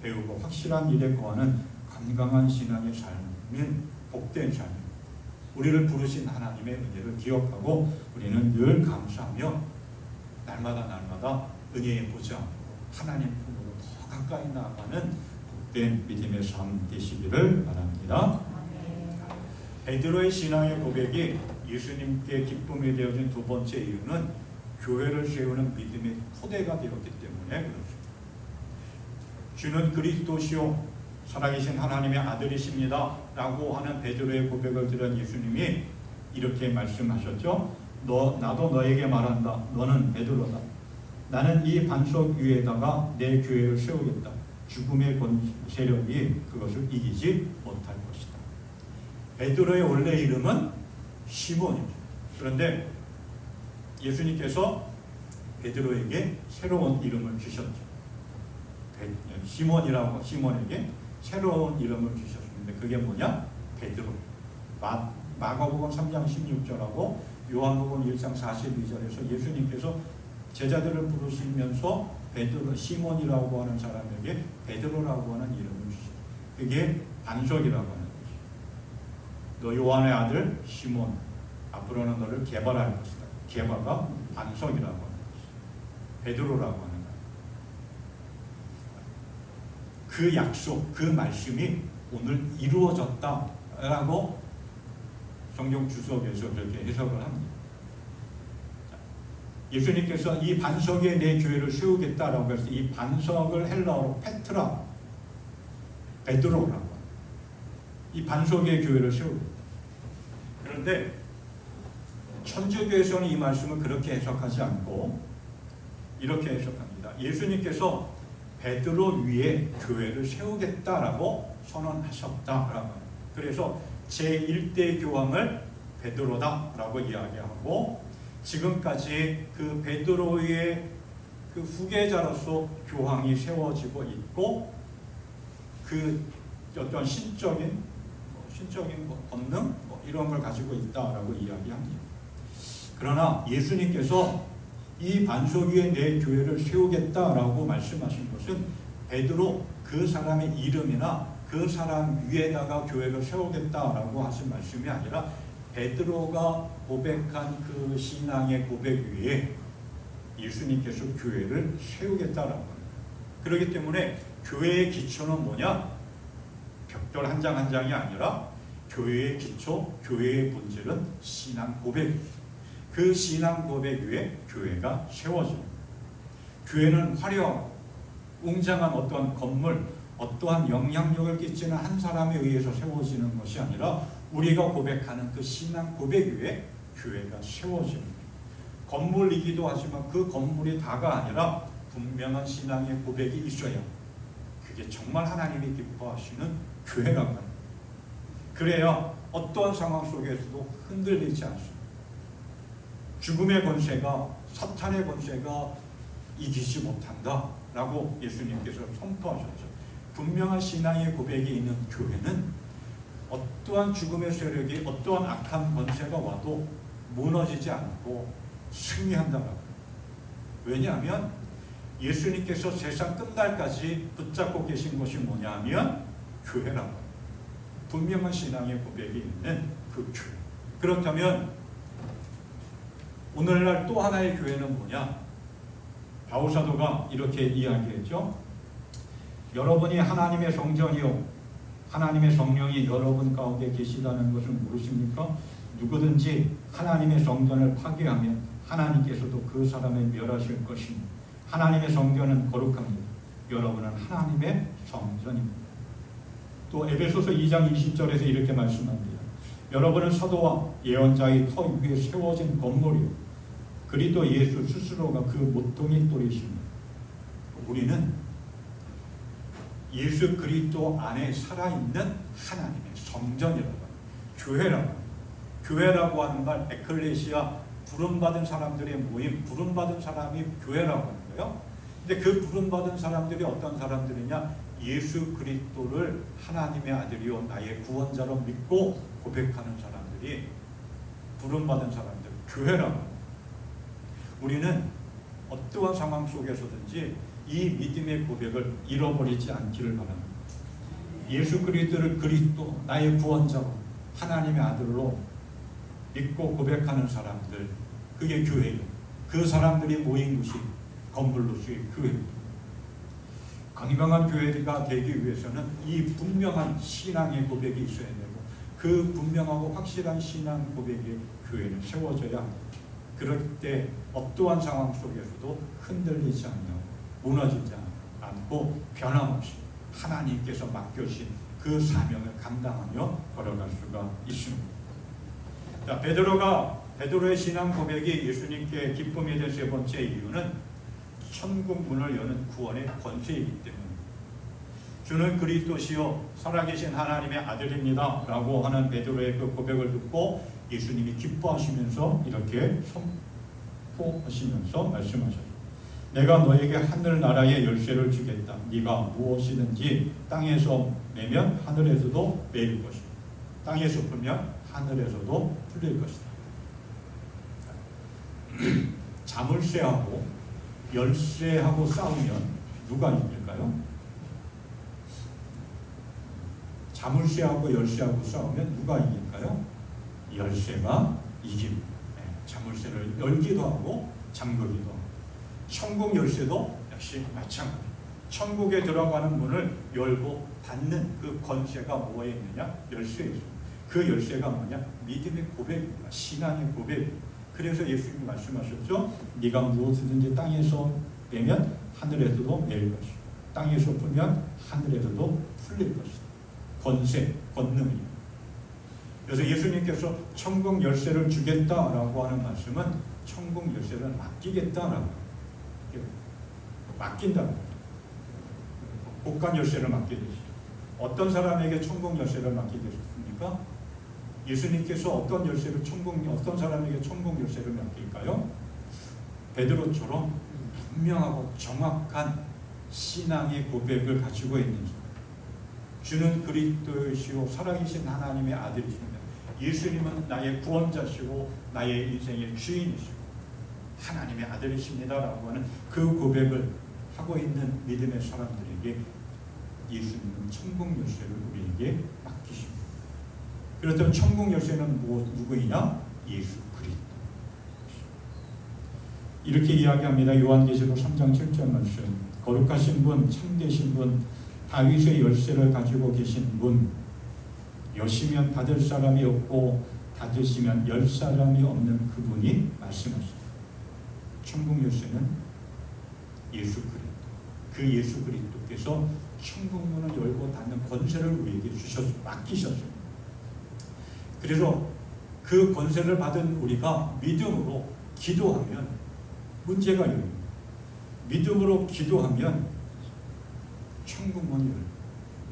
배우고 확실한 일에 거하는 건강한 신앙의 삶은 복된 삶입니다. 우리를 부르신 하나님의 은혜를 기억하고 우리는 늘 감사하며 날마다 은혜의 보좌 하나님 품으로 더 가까이 나아가는 복된 믿음의 삶 되시기를 바랍니다. 베드로의 신앙의 고백이 예수님께 기쁨이 되어진 두 번째 이유는 교회를 세우는 믿음의 토대가 되었기 때문에 그렇습니다. 주는 그리스도시요 살아계신 하나님의 아들이십니다 라고 하는 베드로의 고백을 들은 예수님이 이렇게 말씀하셨죠. 나도 너에게 말한다. 너는 베드로다. 나는 이 반석 위에다가 내 교회를 세우겠다. 죽음의 세력이 그것을 이기지 못할 것이다. 베드로의 원래 이름은 시몬입니다. 그런데 예수님께서 베드로에게 새로운 이름을 주셨죠. 시몬에게 새로운 이름을 주셨습니다. 그게 뭐냐? 베드로. 마가복음 3장 16절하고 요한복음 1장 42절에서 예수님께서 제자들을 부르시면서 베드로, 시몬이라고 하는 사람에게 베드로라고 하는 이름을 주셨어요. 그게 반석이라고 하는 것이죠. 너 요한의 아들 시몬, 앞으로는 너를 개발할 것이다. 개화가 반석이라고 하는 것이죠. 베드로라고 하는 거예요. 그 약속, 그 말씀이 오늘 이루어졌다라고 성경 주석에서 그렇게 해석을 합니다. 예수님께서 이 반석에 내 교회를 세우겠다라고 해서 이 반석을 헬라어로 페트라, 베드로라고 합니다. 이 반석의 교회를 세우겠다. 그런데 천주교에서는 이 말씀을 그렇게 해석하지 않고 이렇게 해석합니다. 예수님께서 베드로 위에 교회를 세우겠다라고 선언하셨다라고 합니다. 그래서 제1대 교황을 베드로다라고 이야기하고 지금까지 그 베드로의 그 후계자로서 교황이 세워지고 있고 그 어떤 신적인 권능 이런 걸 가지고 있다라고 이야기합니다. 그러나 예수님께서 이 반석 위에 내 교회를 세우겠다라고 말씀하신 것은 베드로 그 사람의 이름이나 그 사람 위에다가 교회를 세우겠다라고 하신 말씀이 아니라 베드로가 고백한 그 신앙의 고백 위에 예수님께서 교회를 세우겠다라고 합니다. 그렇기 때문에 교회의 기초는 뭐냐? 벽돌 한 장 한 장이 아니라 교회의 기초, 교회의 본질은 신앙 고백입니다. 그 신앙 고백 위에 교회가 세워집니다. 교회는 화려하고 웅장한 어떠한 건물, 어떠한 영향력을 끼치는 한 사람에 의해서 세워지는 것이 아니라 우리가 고백하는 그 신앙 고백 위에 교회가 세워집니다. 건물이기도 하지만 그 건물이 다가 아니라 분명한 신앙의 고백이 있어야 그게 정말 하나님이 기뻐하시는 교회라고 합니다. 그래야 어떠한 상황 속에서도 흔들리지 않습니다. 죽음의 권세가, 사탄의 권세가 이기지 못한다라고 예수님께서 선포하셨죠. 분명한 신앙의 고백이 있는 교회는 어떠한 죽음의 세력이, 어떠한 악한 권세가 와도 무너지지 않고 승리한다라고. 왜냐하면 예수님께서 세상 끝날까지 붙잡고 계신 것이 뭐냐면 교회라고. 분명한 신앙의 고백이 있는 그 교회. 그렇다면 오늘날 또 하나의 교회는 뭐냐? 바울사도가 이렇게 이야기했죠. 여러분이 하나님의 성전이요 하나님의 성령이 여러분 가운데 계시다는 것을 모르십니까? 누구든지 하나님의 성전을 파괴하면 하나님께서도 그 사람을 멸하실 것입니다. 하나님의 성전은 거룩합니다. 여러분은 하나님의 성전입니다. 또 에베소서 2장 20절에서 이렇게 말씀합니다. 여러분은 사도와 예언자의 터 위에 세워진 건물이요 그리스도 예수 스스로가 그 모퉁이 돌이십니다. 우리는 예수 그리스도 안에 살아있는 하나님의 성전이라고 합니다. 교회라고 합니다. 교회라고 하는 말 에클레시아 부름받은 사람들의 모임, 부름받은 사람이 교회라고 하는 거예요. 근데 그 부름받은 사람들이 어떤 사람들이냐? 예수 그리스도를 하나님의 아들이요 나의 구원자로 믿고 고백하는 사람들이 부름받은 사람들, 교회라고 합니다. 우리는 어떠한 상황 속에서든지 이 믿음의 고백을 잃어버리지 않기를 바랍니다. 예수 그리스도를 그리스도 나의 구원자로 하나님의 아들로 믿고 고백하는 사람들, 그게 교회예요. 그 사람들이 모인 곳이 건물로서의 교회입니다. 건강한 교회가 되기 위해서는 이 분명한 신앙의 고백이 있어야 되고 그 분명하고 확실한 신앙 고백의 교회는 세워져야 합니다. 그럴 때 어떠한 상황 속에서도 흔들리지 않고 무너지지 않고 변함없이 하나님께서 맡겨주신 그 사명을 감당하며 걸어갈 수가 있습니다. 자, 베드로의 신앙 고백이 예수님께 기쁨이 된 세 번째 이유는 천국 문을 여는 구원의 권세이기 때문입니다. 주는 그리스도시요 살아계신 하나님의 아들입니다 라고 하는 베드로의 그 고백을 듣고 예수님이 기뻐하시면서 이렇게 선포하시면서 말씀하셨습니다. 내가 너에게 하늘나라의 열쇠를 주겠다. 네가 무엇이든지 땅에서 매면 하늘에서도 매일 것이다. 땅에서 풀면 하늘에서도 풀릴 것이다. 자물쇠하고 열쇠하고 싸우면 누가 이길까요? 자물쇠하고 열쇠하고 싸우면 누가 이길까요? 열쇠가 이깁니다. 자물쇠를 열기도 하고 잠그기도 하고, 천국 열쇠도 역시 마찬가지. 천국에 들어가는 문을 열고 닫는 그 권세가 뭐에 있느냐? 열쇠에 있습니다. 그 열쇠가 뭐냐? 믿음의 고백입니다. 신앙의 고백. 그래서 예수님이 말씀하셨죠. 네가 무엇이든지 땅에서 빼면 하늘에서도 매일 것이고 땅에서 풀면 하늘에서도 풀릴 것이다. 권세, 권능이에요. 그래서 예수님께서 천국 열쇠를 주겠다라고 하는 말씀은 천국 열쇠를 맡기겠다라고, 맡긴다는 거예요. 복간 열쇠를 맡기듯이. 어떤 사람에게 천국 열쇠를 맡기겠습니까? 예수님께서 어떤 사람에게 천국 열쇠를 맡길까요? 베드로처럼 분명하고 정확한 신앙의 고백을 가지고 있는 사람. 주는 그리스도이시오 살아계신 하나님의 아들이십니다. 예수님은 나의 구원자시고 나의 인생의 주인이시고 하나님의 아들이십니다라고 하는 그 고백을 하고 있는 믿음의 사람들에게 예수님은 천국 열쇠를 우리에게 맡기십니다. 그렇다면 천국 열쇠는 누구이냐? 예수 그리스도. 이렇게 이야기합니다. 요한계시록 3장 7절 말씀. 거룩하신 분, 참되신 분, 다윗의 열쇠를 가지고 계신 분, 여시면 닫을 사람이 없고 닫으시면 열 사람이 없는 그분이 말씀하십니다. 천국 열쇠는 예수 그리스도. 그 예수 그리스도께서 천국 문을 열고 닫는 권세를 우리에게 맡기셨습니다. 그래서 그 권세를 받은 우리가 믿음으로 기도하면 문제가 열립니다. 믿음으로 기도하면 천국 문이 열립니다.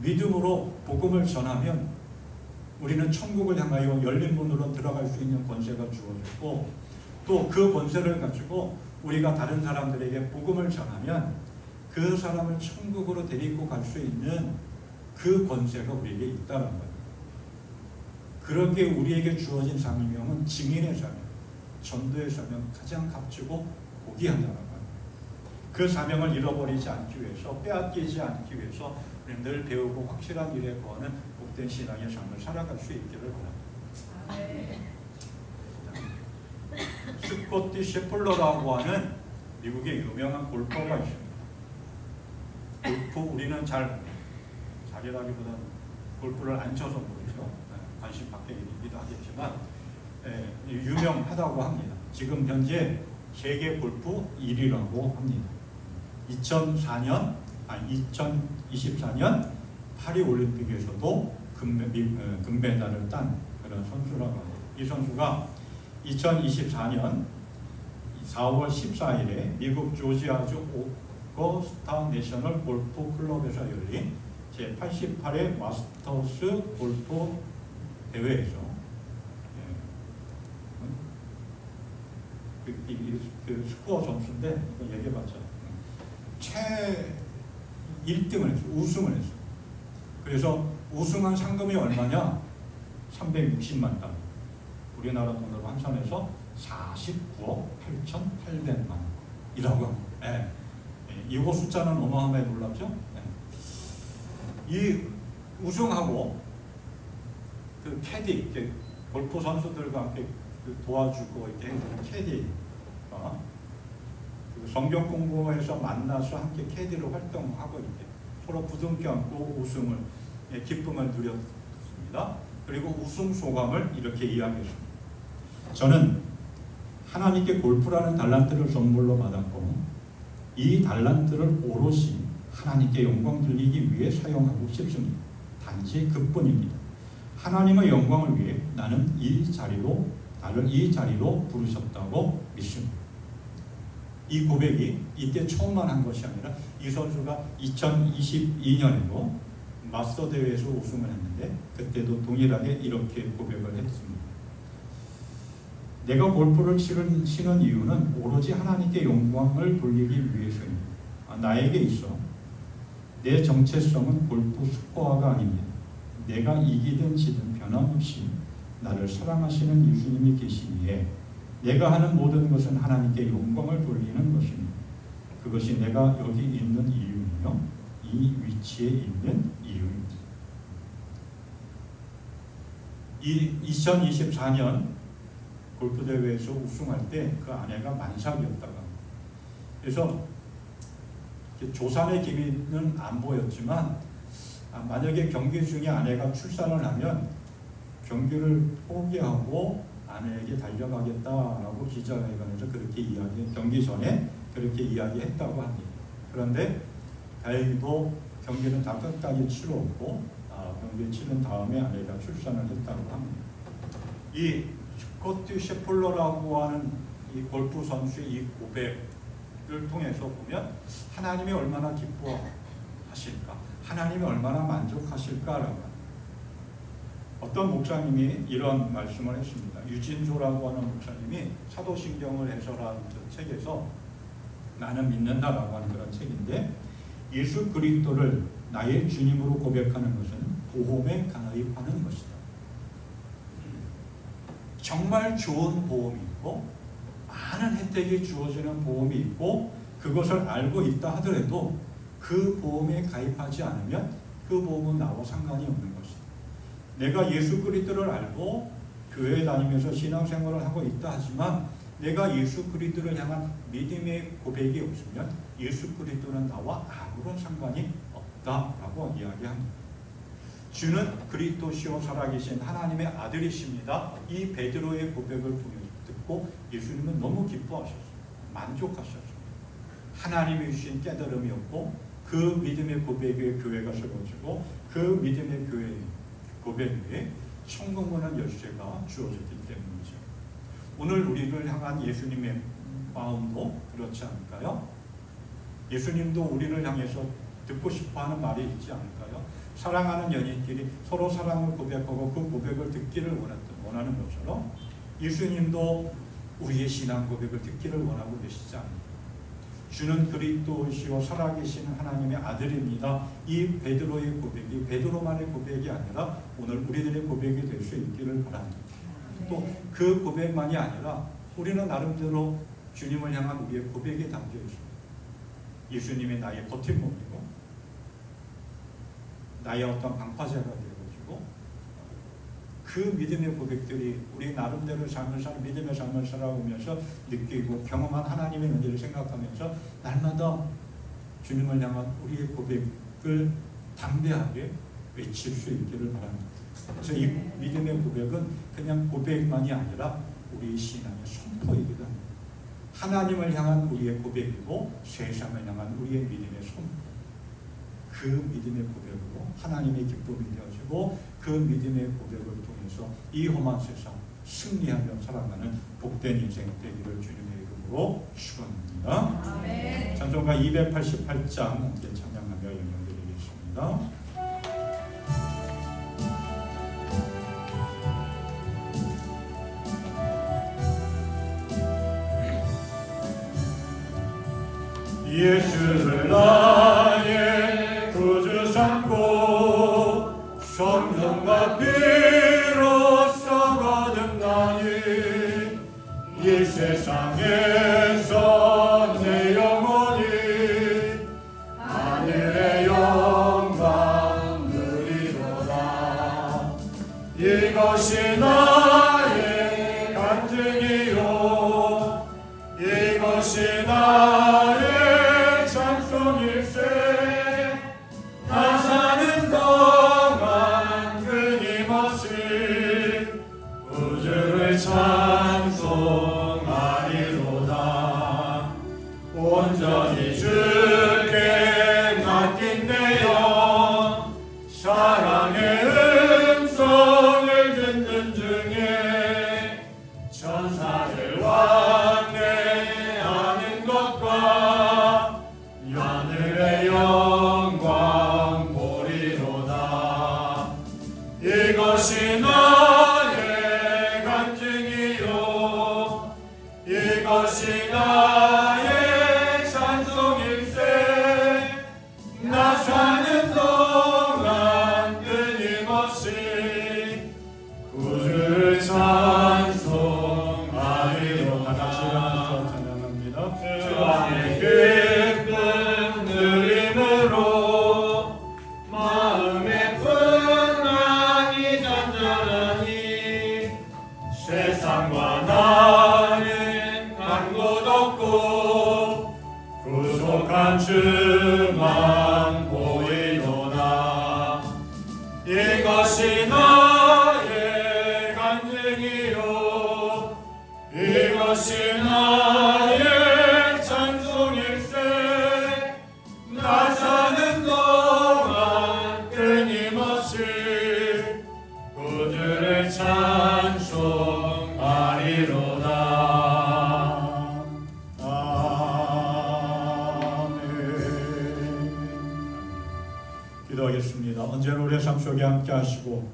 믿음으로 복음을 전하면 우리는 천국을 향하여 열린 문으로 들어갈 수 있는 권세가 주어졌고, 또 그 권세를 가지고 우리가 다른 사람들에게 복음을 전하면 그 사람을 천국으로 데리고 갈 수 있는 그 권세가 우리에게 있다는 거예요. 그렇게 우리에게 주어진 사명은 증인의 사명, 전도의 사명, 가장 값지고 고귀하다는 거예요. 그 사명을 잃어버리지 않기 위해서, 빼앗기지 않기 위해서 우리는 늘 배우고 확실한 일에 거하는 복된 신앙의 삶을 살아갈 수 있기를 바랍니다. 스코티 셰플러라고 하는 미국의 유명한 골퍼가 있습니다. 골프 우리는 잘이라기보다는 골프를 안 쳐서 모르죠. 관심 밖의 일이기도 하겠지만 유명하다고 합니다. 지금 현재 세계 골프 1위라고 합니다. 2024년 파리 올림픽에서도 금메달을 딴 그런 선수라고 합니다. 이 선수가 2024년 4월 14일에 미국 조지아주 오거스타 내셔널 골프 클럽에서 열린 제88회 마스터스 골프 대회에서 그 스코어 점수인데 이거 얘기해봤죠. 1등을 했어. 우승을 했어. 그래서 우승한 상금이 얼마냐? 360만 달러. 우리나라 돈으로 환산해서 49억 8,800만 원이라고 합니다. 네. 이거 숫자는 어마어마하게 놀랍죠? 네. 이 우승하고 그 캐디, 골프 선수들과 함께 도와주고 이렇게 해주는 캐디, 성경 공부에서 만나서 함께 캐디로 활동하고 이렇게 서로 부둥켜 안고 우승을 기쁨을 누렸습니다. 그리고 우승 소감을 이렇게 이야기했습니다. 저는 하나님께 골프라는 달란트를 선물로 받았고 이 달란트를 오롯이 하나님께 영광 돌리기 위해 사용하고 싶습니다. 단지 그뿐입니다. 하나님의 영광을 위해 나를 이 자리로 부르셨다고 믿습니다. 이 고백이 이때 처음만 한 것이 아니라 이 선수가 2022년에도 마스터 대회에서 우승을 했는데 그때도 동일하게 이렇게 고백을 했습니다. 내가 골프를 치는 이유는 오로지 하나님께 영광을 돌리기 위해서입니다. 나에게 있어 내 정체성은 골프 스코어가 아닙니다. 내가 이기든 지든 변함없이 나를 사랑하시는 예수님이 계시기에 내가 하는 모든 것은 하나님께 영광을 돌리는 것입니다. 그것이 내가 여기 있는 이유이며 이 위치에 있는 이유입니다. 2024년 골프 대회에서 우승할 때 그 아내가 만삭이었다고 합니다. 그래서 조산의 기미는 안 보였지만 만약에 경기 중에 아내가 출산을 하면 경기를 포기하고 아내에게 달려가겠다라고 기자회견에서 그렇게 경기 전에 그렇게 이야기했다고 합니다. 그런데 다행히도 경기는 다 끝까지 치렀고 경기 치른 다음에 아내가 출산을 했다고 합니다. 이 스코트 셰플러라고 하는 이 골프 선수의 이 고백을 통해서 보면 하나님이 얼마나 기뻐하실까, 하나님이 얼마나 만족하실까라고 합니다. 어떤 목사님이 이런 말씀을 했습니다. 유진조라고 하는 목사님이 사도신경을 해설한 그 책에서 나는 믿는다라고 하는 그런 책인데, 예수 그리스도를 나의 주님으로 고백하는 것은 보험에 가입하는 것이다. 정말 좋은 보험이 있고 많은 혜택이 주어지는 보험이 있고 그것을 알고 있다 하더라도 그 보험에 가입하지 않으면 그 보험은 나와 상관이 없는 것이다. 내가 예수 그리스도를 알고 교회 다니면서 신앙생활을 하고 있다 하지만 내가 예수 그리스도를 향한 믿음의 고백이 없으면 예수 그리스도는 나와 아무런 상관이 없다라고 이야기합니다. 주는 그리스도시요 살아계신 하나님의 아들이십니다. 이 베드로의 고백을 듣고 예수님은 너무 기뻐하셨습니다. 만족하셨습니다. 하나님이 주신 깨달음이었고 그 믿음의 고백에 교회가 세워지고 그 믿음의 교회 고백 위에 천국문의 열쇠가 주어졌기 때문이죠. 오늘 우리를 향한 예수님의 마음도 그렇지 않을까요? 예수님도 우리를 향해서 듣고 싶어하는 말이 있지 않을까요? 사랑하는 연인끼리 서로 사랑을 고백하고 그 고백을 듣기를 원하는 것처럼 예수님도 우리의 신앙 고백을 듣기를 원하고 계시지 않습니까? 주는 그리스도시요 살아계신 하나님의 아들입니다. 이 베드로의 고백이 베드로만의 고백이 아니라 오늘 우리들의 고백이 될 수 있기를 바랍니다. 또 그 고백만이 아니라 우리는 나름대로 주님을 향한 우리의 고백이 담겨 있습니다. 예수님이 나의 버팀목이고 나의 어떤 방파제가 되어지고 그 믿음의 고백들이 우리 나름대로 믿음의 삶을 살아오면서 느끼고 경험한 하나님의 은혜를 생각하면서 날마다 주님을 향한 우리의 고백을 담대하게 외칠 수 있기를 바랍니다. 그래서 이 믿음의 고백은 그냥 고백만이 아니라 우리의 신앙의 선포이기도 합니다. 하나님을 향한 우리의 고백이고 세상을 향한 우리의 믿음의 선포. 그 믿음의 고백으로 하나님의 기쁨이 되어지고 그 믿음의 고백을 통해서 이 험한 세상 승리하며 살아가는 복된 인생 되기를 주님의 이름으로 축원합니다. 아멘. 찬송가 288장 함께 찬양하며 연명드리겠습니다. 예수를 나의 구주 삼고 성령과 피로써 거듭나니 이 세상에서 내 영혼이 하늘의 영광 누리로다. 이것이 나의 간증이요 이것이 나의 찬송일세. 나 사는 동안 끊임없이 우주를 찬송하리로다. 온전히 주께 맡긴 내 영 사랑의 음성을 듣는 중에 천사를 왕래하는 것과 하늘의 영광 보리로다. 이것이 나의 간증이요 이것이 나의 찬송일세. 나 사는 동안 끊임없이 구주를 찬송하리로다. 같이 일어나서 찬양합니다. 주 안에 기쁨 누림으로 마음의 풍랑이 잔잔하니 세상과 나 약속한 주만 보이노라. 이것이 나의 간증이요 이것이 나의 찬송일세. 나 사는 동안 끊임없이 구주를 찬송하리로다. 아멘. 기도하겠습니다. 언제나 우리의 삶 속에 함께 하시고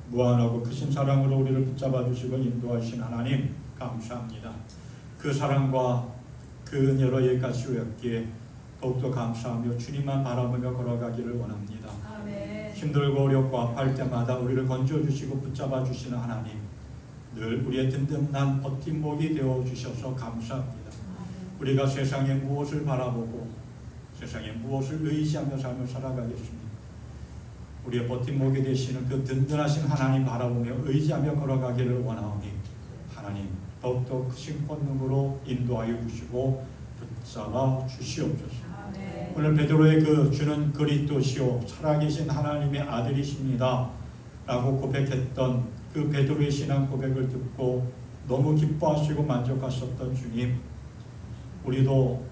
무한하고 크신 사랑으로 우리를 붙잡아 주시고 인도하신 하나님 감사합니다. 그 사랑과 그 은혜로 여기까지 오였기에 더욱더 감사하며 주님만 바라보며 걸어가기를 원합니다. 아멘. 힘들고 어렵고 아파할 때마다 우리를 건져주시고 붙잡아 주시는 하나님, 늘 우리의 든든한 버팀목이 되어주셔서 감사합니다. 우리가 세상에 무엇을 바라보고 세상에 무엇을 의지하며 삶을 살아가겠습니까? 우리의 버팀목이 되시는 그 든든하신 하나님 바라보며 의지하며 걸어가기를 원하오니 하나님 더욱더 크신 권능으로 인도하여 주시고 붙잡아 주시옵소서. 아멘. 오늘 베드로의 그 주는 그리스도시요 살아계신 하나님의 아들이십니다 라고 고백했던 그 베드로의 신앙 고백을 듣고 너무 기뻐하시고 만족하셨던 주님, 우리도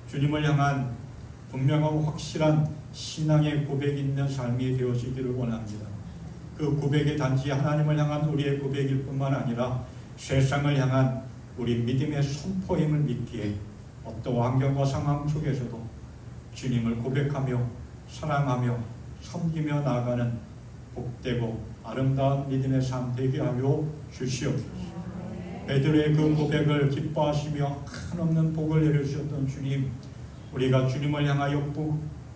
주님을 향한 분명하고 확실한 신앙의 고백이 있는 삶이 되어지기를 원합니다. 그 고백이 단지 하나님을 향한 우리의 고백일 뿐만 아니라 세상을 향한 우리 믿음의 선포임을 믿기에 어떤 환경과 상황 속에서도 주님을 고백하며 사랑하며 섬기며 나아가는 복되고 아름다운 믿음의 삶 되게 하여 주시옵소서. 베드로의 그 고백을 기뻐하시며 한없는 복을 내려주셨던 주님, 우리가 주님을 향하여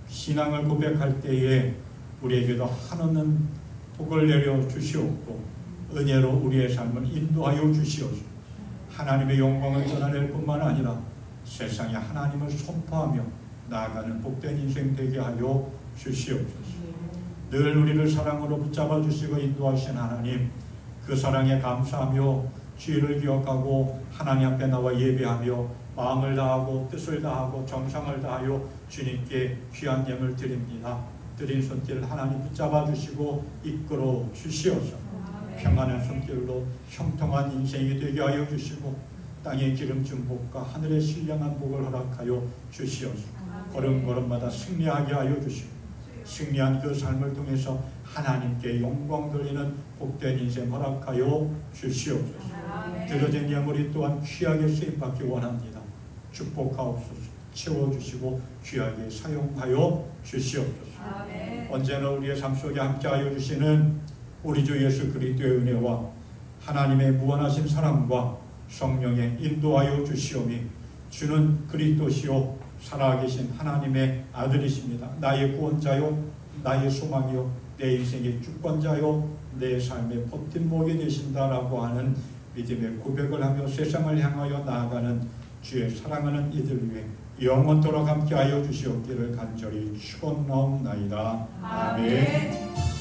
신앙을 고백할 때에 우리에게도 한없는 복을 내려주시옵고 은혜로 우리의 삶을 인도하여 주시옵소서. 하나님의 영광을 전하낼 뿐만 아니라 세상에 하나님을 선포하며 나아가는 복된 인생 되게 하여 주시옵소서. 늘 우리를 사랑으로 붙잡아 주시고 인도하신 하나님, 그 사랑에 감사하며 주의를 기억하고 하나님 앞에 나와 예배하며 마음을 다하고 뜻을 다하고 정성을 다하여 주님께 귀한 예물 드립니다. 드린 손길 하나님 붙잡아 주시고 이끌어 주시옵소서. 평안한 손길로 형통한 인생이 되게 하여 주시고 땅의 기름진 복과 하늘의 신령한 복을 허락하여 주시옵소서. 걸음걸음마다 승리하게 하여 주시고 승리한 그 삶을 통해서 하나님께 영광 돌리는 복된 인생 허락하여 주시옵소서. 드려진 예물이 또한 귀하게 쓰임받기 원합니다. 축복하옵소서. 채워주시고 귀하게 사용하여 주시옵소서. 언제나 우리의 삶 속에 함께하여 주시는 우리 주 예수 그리스도의 은혜와 하나님의 무한하신 사랑과 성령의 인도하여 주시오니 주는 그리스도시요 살아계신 하나님의 아들이십니다. 나의 구원자요 나의 소망이요 내 인생의 주권자요 내 삶의 버팀목이 되신다라고 하는 믿음의 고백을 하며 세상을 향하여 나아가는 주의 사랑하는 이들 위해 영원토록 함께하여 주시옵기를 간절히 축원하옵나이다. 아멘.